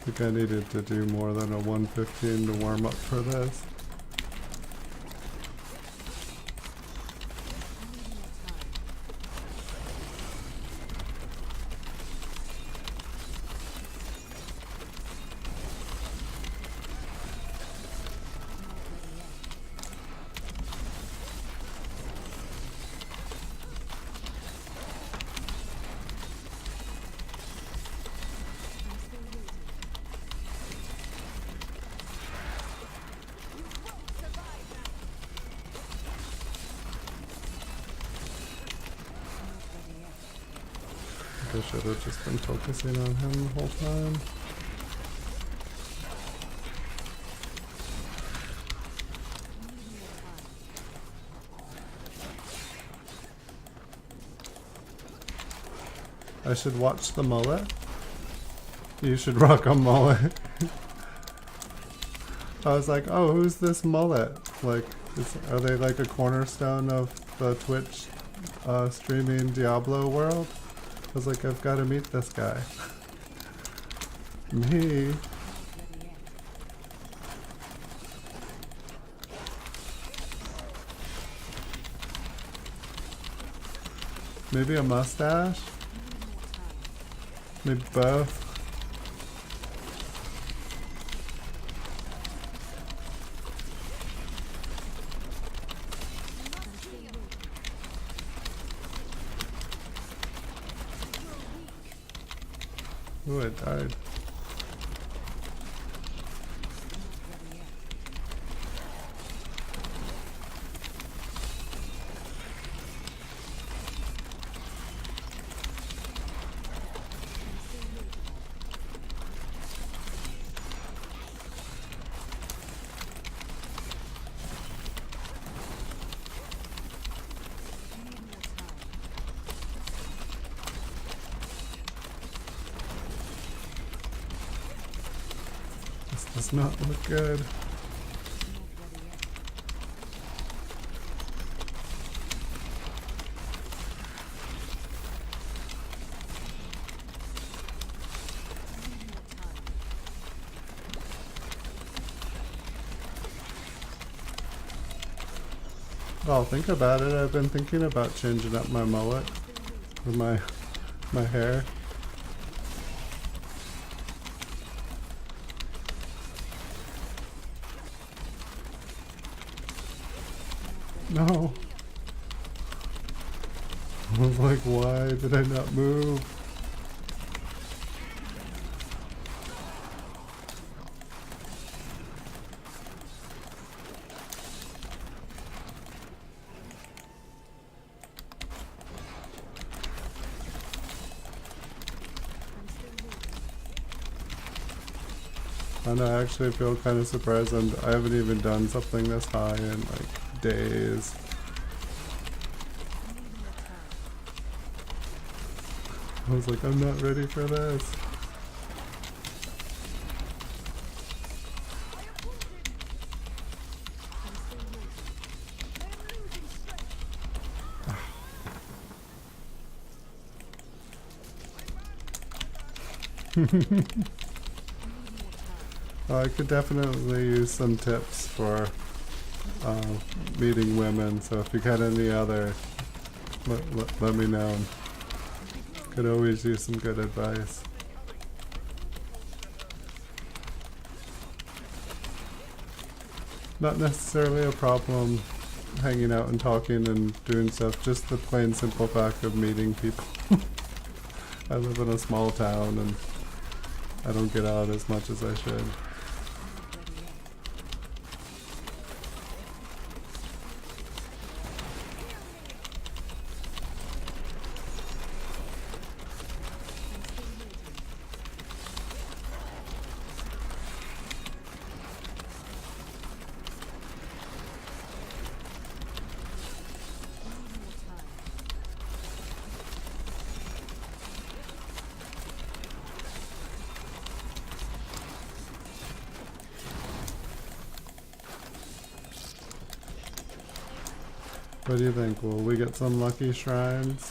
I think I needed to do more than a 115 to warm up for this. I should have just been focusing on him the whole time. I should watch the mullet. You should rock a mullet. I was like, oh, who's this mullet? Like, are they like a cornerstone of the Twitch streaming Diablo world? I was like, I've got to meet this guy. Me? Maybe a mustache? Maybe both? Ooh, I died. This does not look good. Well, think about it. I've been thinking about changing up my mullet or my hair. No. I was like, why did I not move? And I actually feel kind of surprised, and I haven't even done something this high in like days. I was like, I'm not ready for this. I could definitely use some tips for meeting women, so if you got any other, let me know. Could always use some good advice. Not necessarily a problem hanging out and talking and doing stuff, just the plain simple fact of meeting people. I live in a small town and I don't get out as much as I should. What do you think? Will we get some lucky shrines?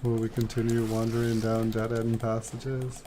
Will we continue wandering down dead-end passages?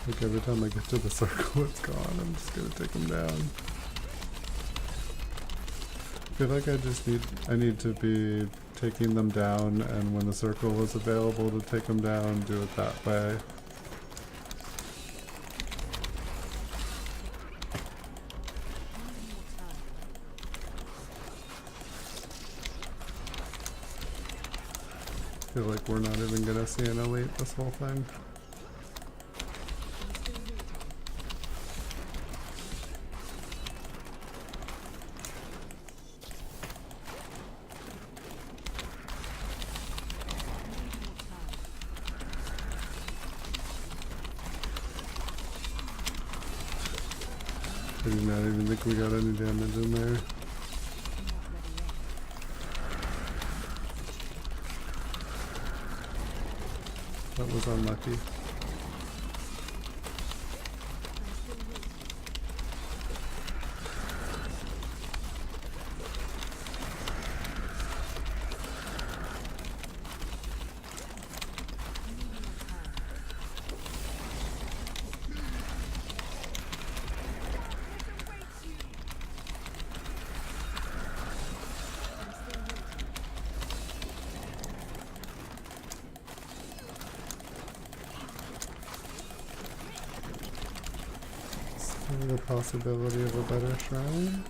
Like every time I get to the circle, it's gone. I'm just gonna take them down. I feel like I need to be taking them down, and when the circle is available to take them down, do it that way. I feel like we're not even gonna see an elite this whole thing. I do not even think we got any damage in there. That was unlucky. The possibility of a better shrine.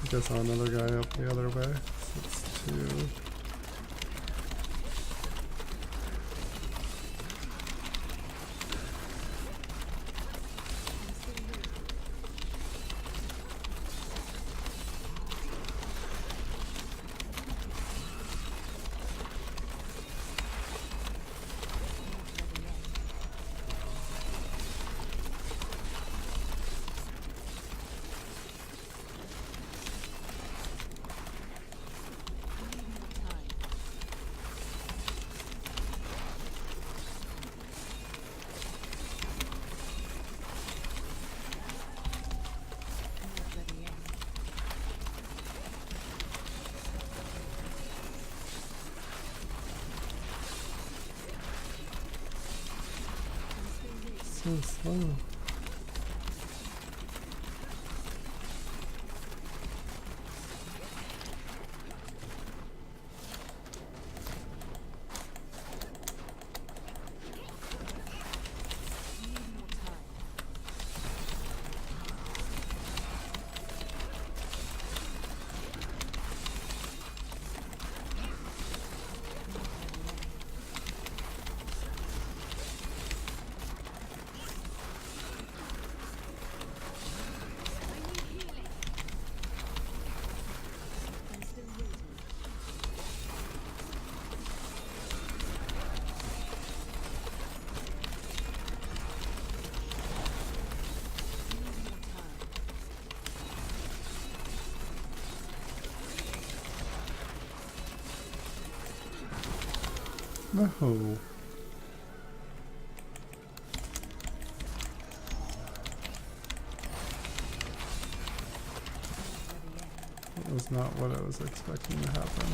I guess saw another guy up the other way. So it's two. So slow. No. That was not what I was expecting to happen.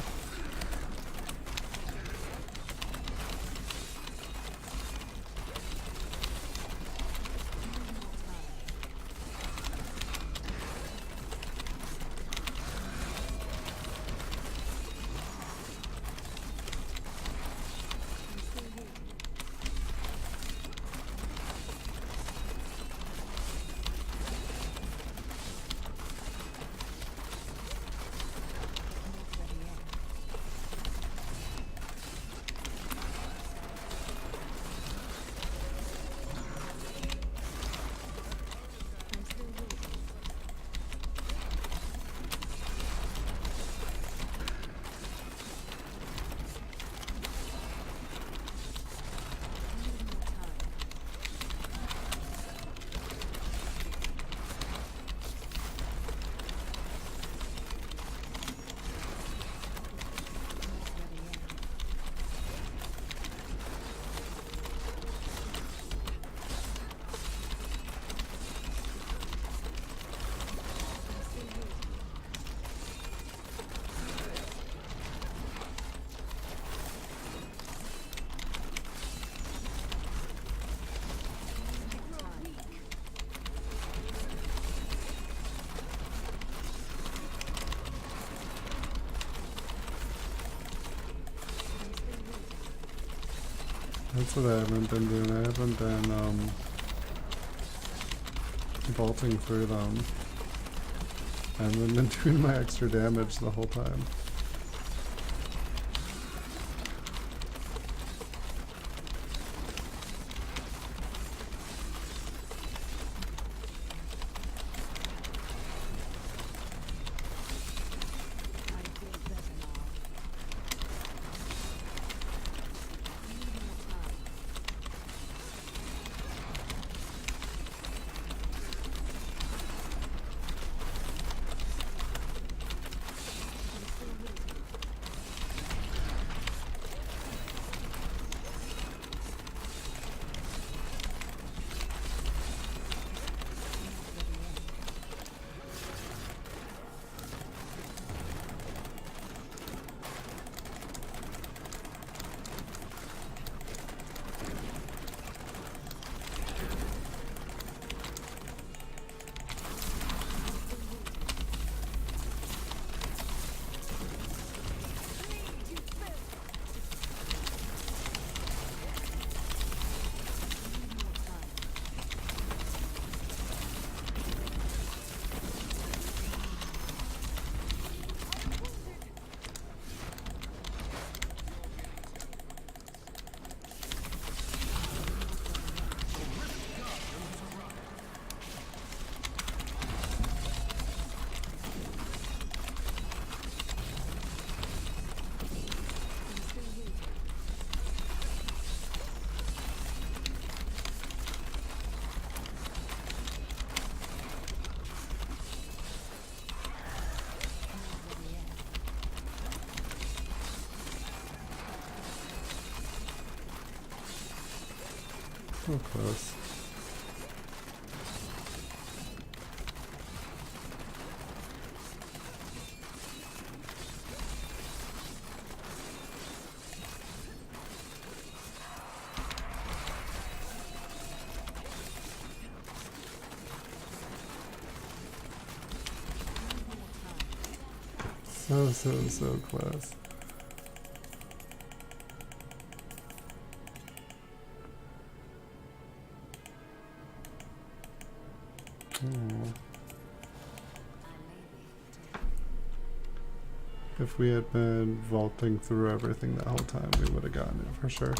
That's what I haven't been doing. I haven't been vaulting through them. I haven't been doing my extra damage the whole time. So close. So close. If we had been vaulting through everything the whole time, we would have gotten it for sure.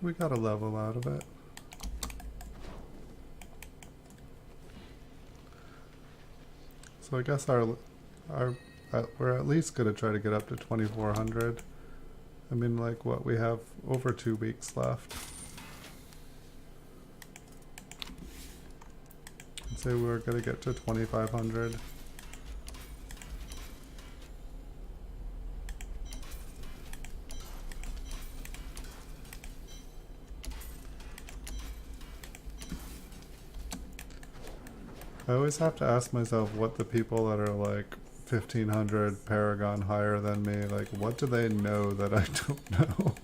We got a level out of it. So I guess we're at least gonna try to get up to 2400. I mean, like, what, we have over 2 weeks left. I'd say we're gonna get to 2500. I always have to ask myself what the people that are like 1500 Paragon higher than me, like, what do they know that I don't know?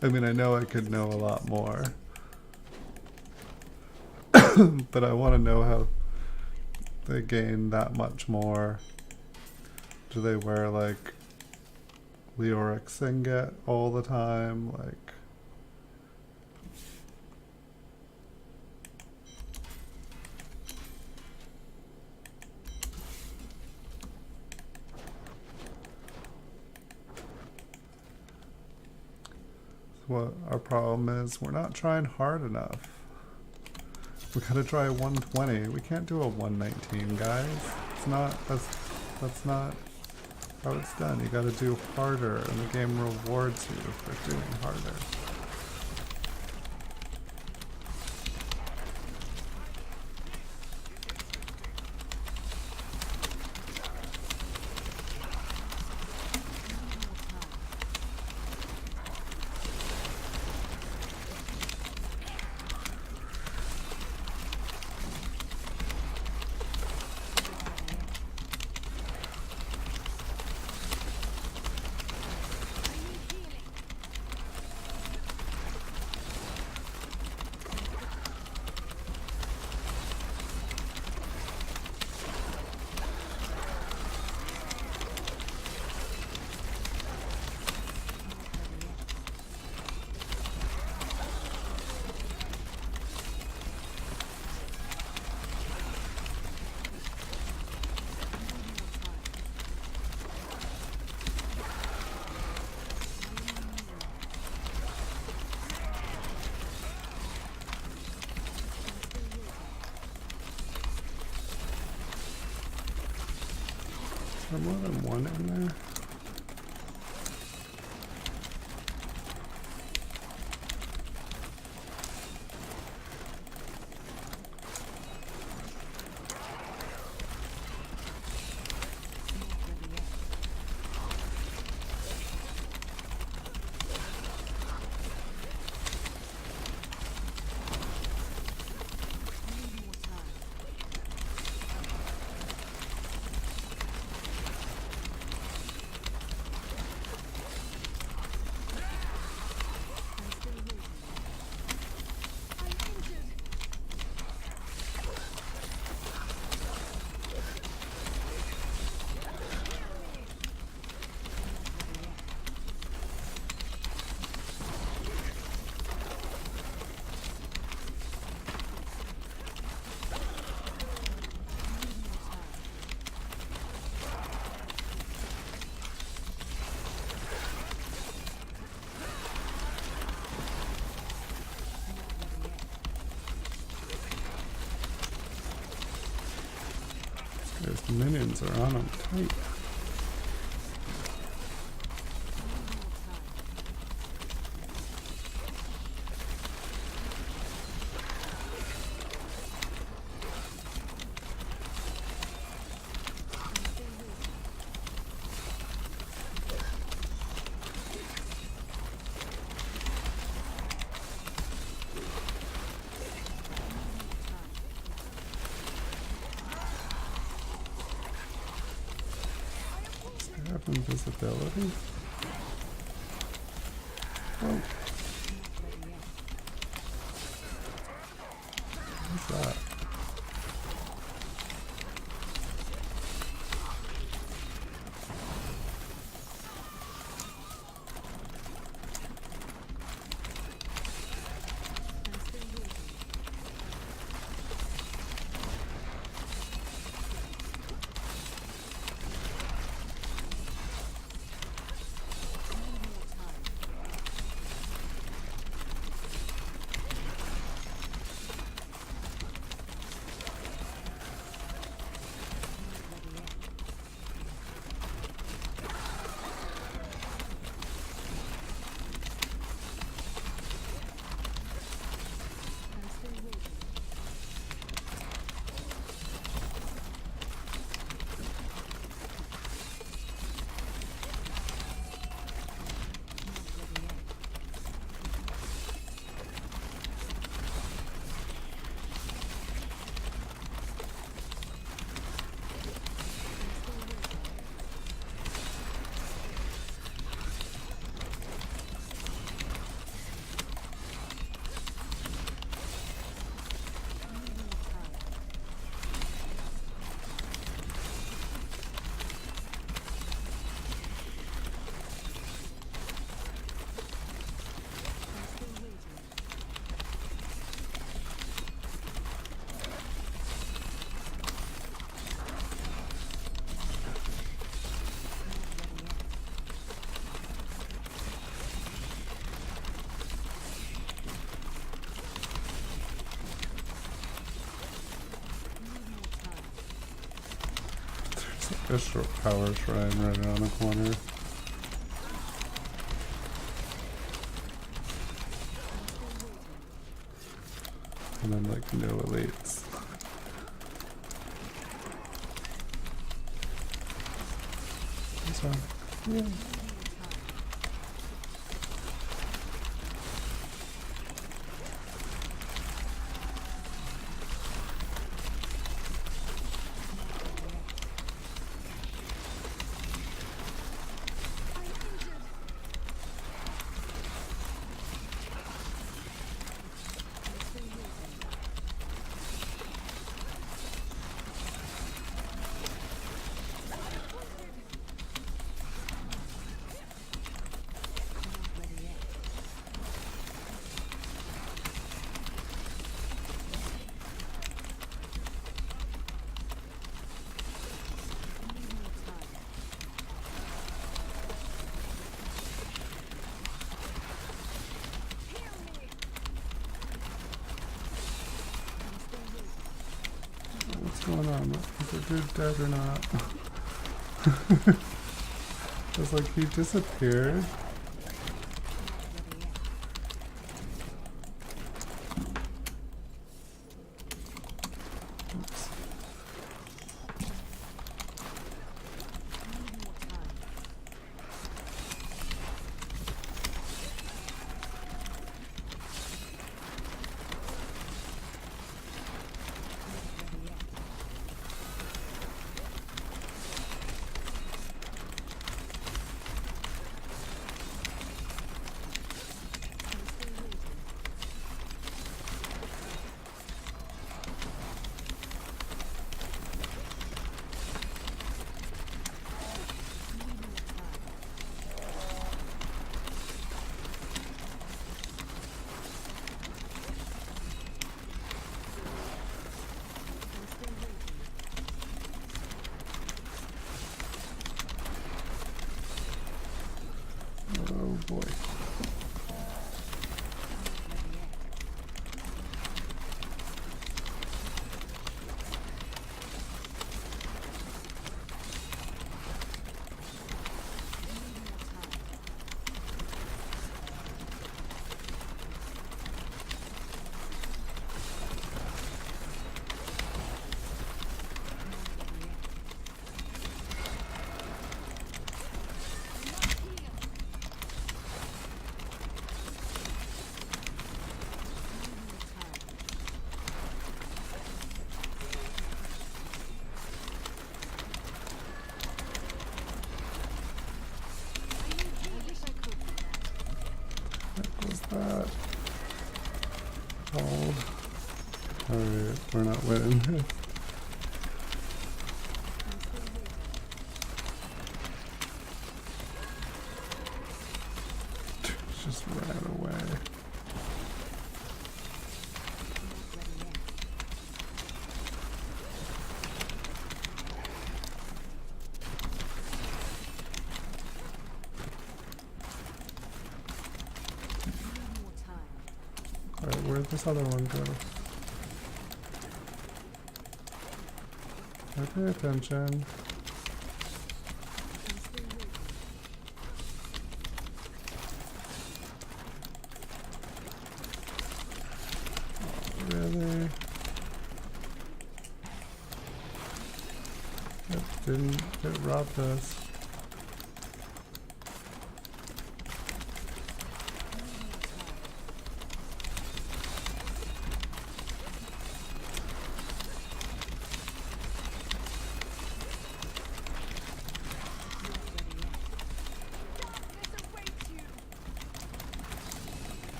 I mean, I know I could know a lot more. But I want to know how they gain that much more. Do they wear like Leoric Singlet all the time? Like, what our problem is, we're not trying hard enough. We gotta try 120. We can't do a 119, guys. It's not, that's not how it's done. You gotta do harder, and the game rewards you for doing harder. Is there more than one in there? Those minions are on them tight. invisibility? Oh, what's that? A short power shrine right around the corner. And then like no elites. So, yeah. What's going on? Is the dude dead or not? It's like he disappeared. Oops. Oh boy. that. Hold. Alright, we're not winning this. Just ran away. Alright, where'd this other one go? I pay attention. Really? It didn't get robbed us.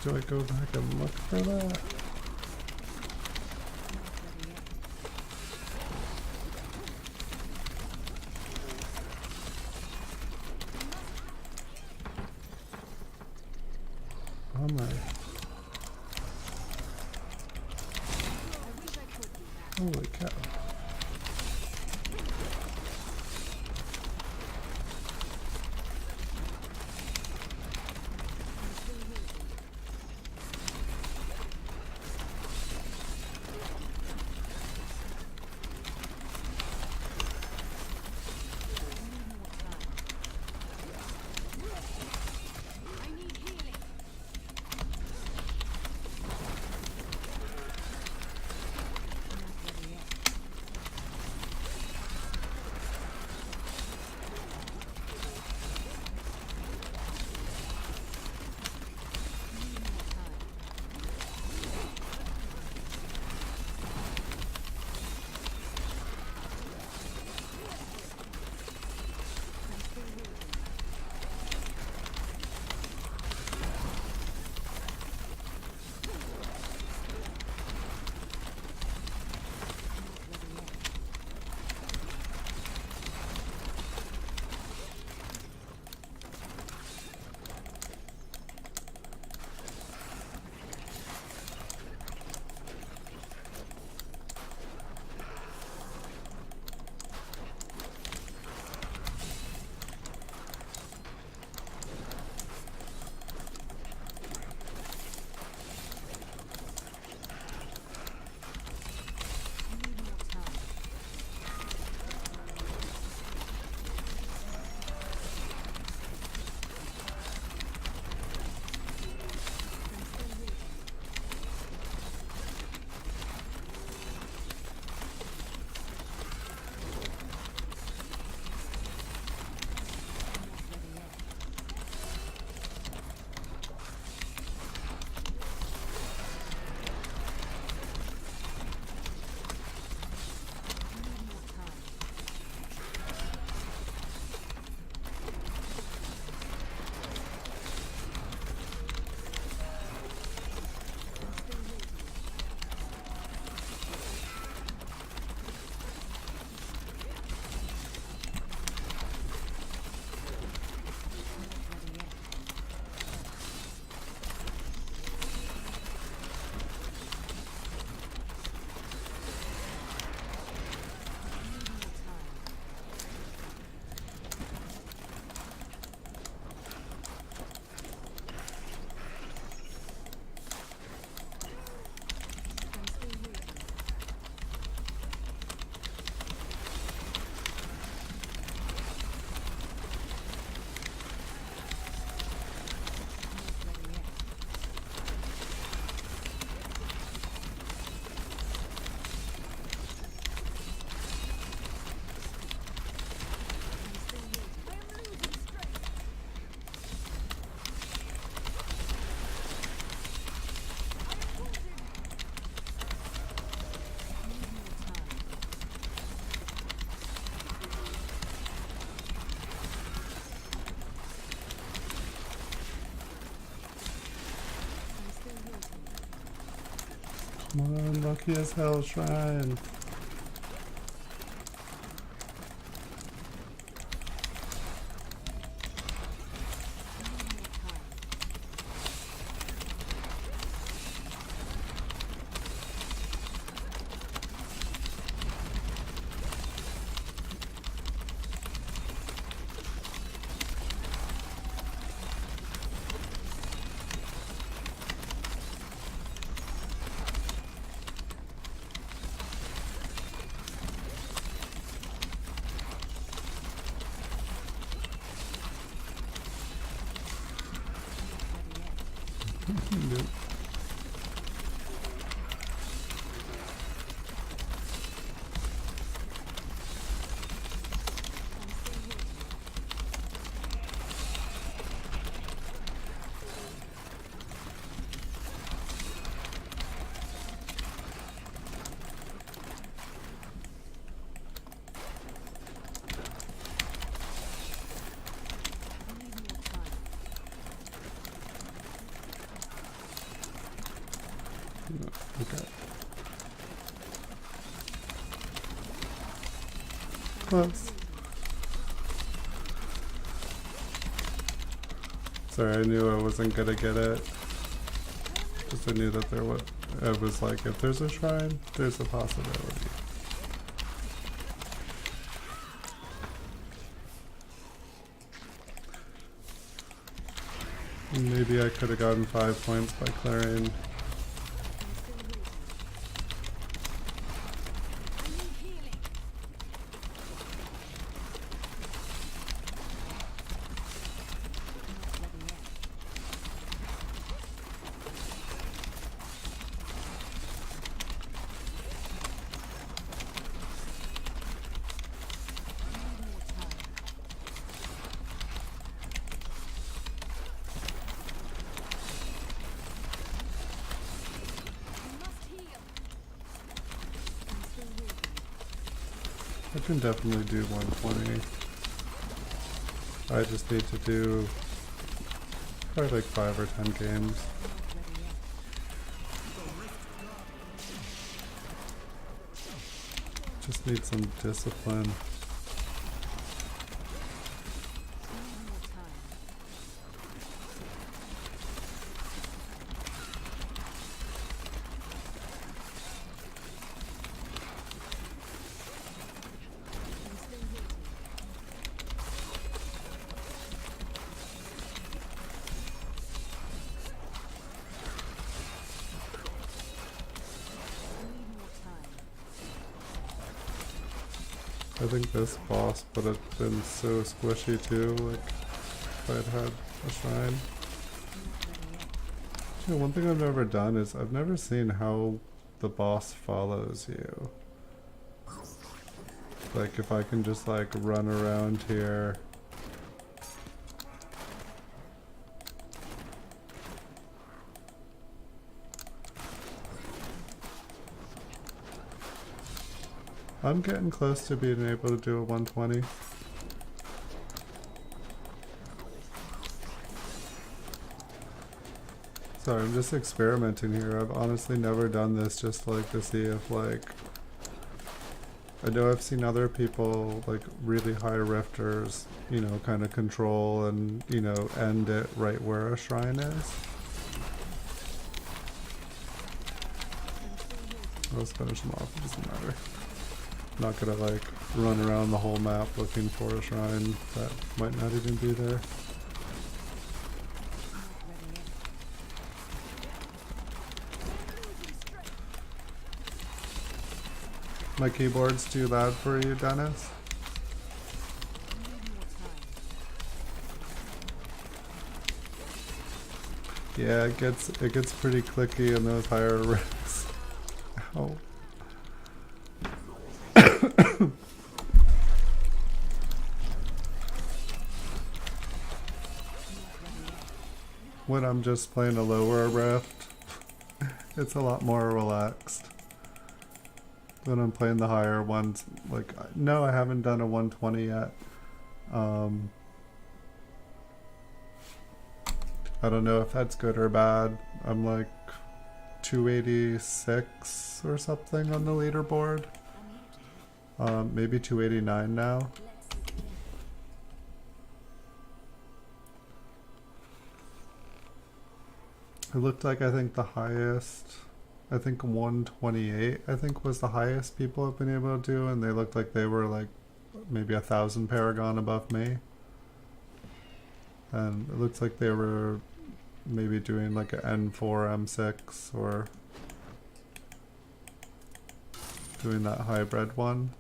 Do I go back and look for that? Oh my. Holy cow. Come on, lucky as hell shrine. Nope. No, okay. Close. Sorry, I knew I wasn't gonna get it. Just I knew that there was. I was like, if there's a shrine, there's a possibility. Maybe I could have gotten 5 points by clearing. I can definitely do 120. I just need to do probably like 5 or 10 games. Just need some discipline. I think this boss would have been so squishy too, like if I'd had a shrine. You know, one thing I've never done is I've never seen how the boss follows you. Like if I can just like run around here. I'm getting close to being able to do a 120. Sorry, I'm just experimenting here. I've honestly never done this just like to see if like... I know I've seen other people, like really high rifters, you know, kind of control and, you know, end it right where a shrine is. Let's finish them off, it doesn't matter. Not gonna like run around the whole map looking for a shrine that might not even be there. My keyboard's too loud for you, Dennis? Yeah, it gets pretty clicky in those higher riffs. Ow. When I'm just playing a lower rift, it's a lot more relaxed. When I'm playing the higher ones, like, no, I haven't done a 120 yet. I don't know if that's good or bad. I'm like 286 or something on the leaderboard. Maybe 289 now. It looked like, I think the highest, I think 128 I think was the highest people have been able to do, and they looked like they were like maybe 1,000 Paragon above me. And it looks like they were maybe doing like an N4 M6 or doing that hybrid one.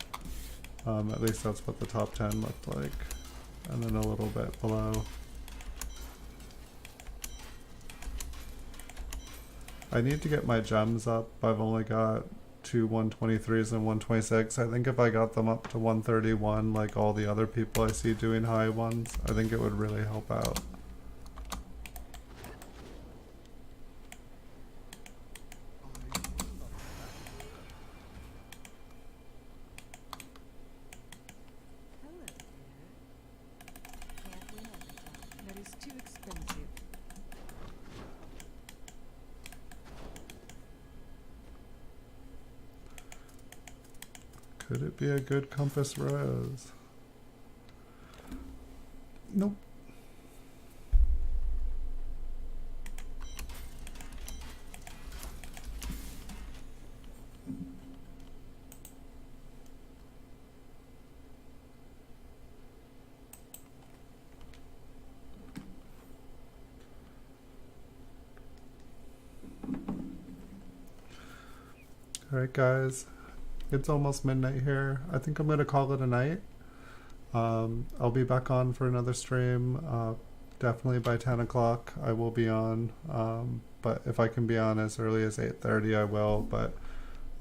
At least that's what the top 10 looked like. And then a little bit below. I need to get my gems up. I've only got 2 123s and 126. I think if I got them up to 131 like all the other people I see doing high ones, I think it would really help out. Hello there. Can't win every time. That is too expensive. Could it be a good compass rose? Nope. Alright guys, it's almost midnight here. I think I'm going to call it a night. I'll be back on for another stream. Definitely by 10 o'clock I will be on. But if I can be on as early as 8:30 I will. But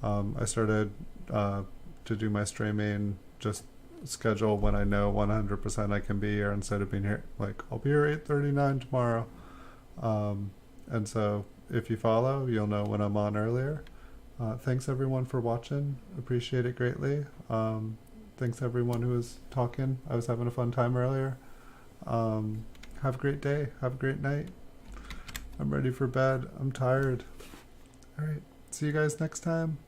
I started to do my streaming just schedule when I know 100% I can be here, instead of being here like I'll be here 8:39 tomorrow. And so if you follow, you'll know when I'm on earlier. Thanks everyone for watching. Appreciate it greatly. Thanks everyone who was talking. I was having a fun time earlier. Have a great day. Have a great night. I'm ready for bed. I'm tired. Alright. See you guys next time.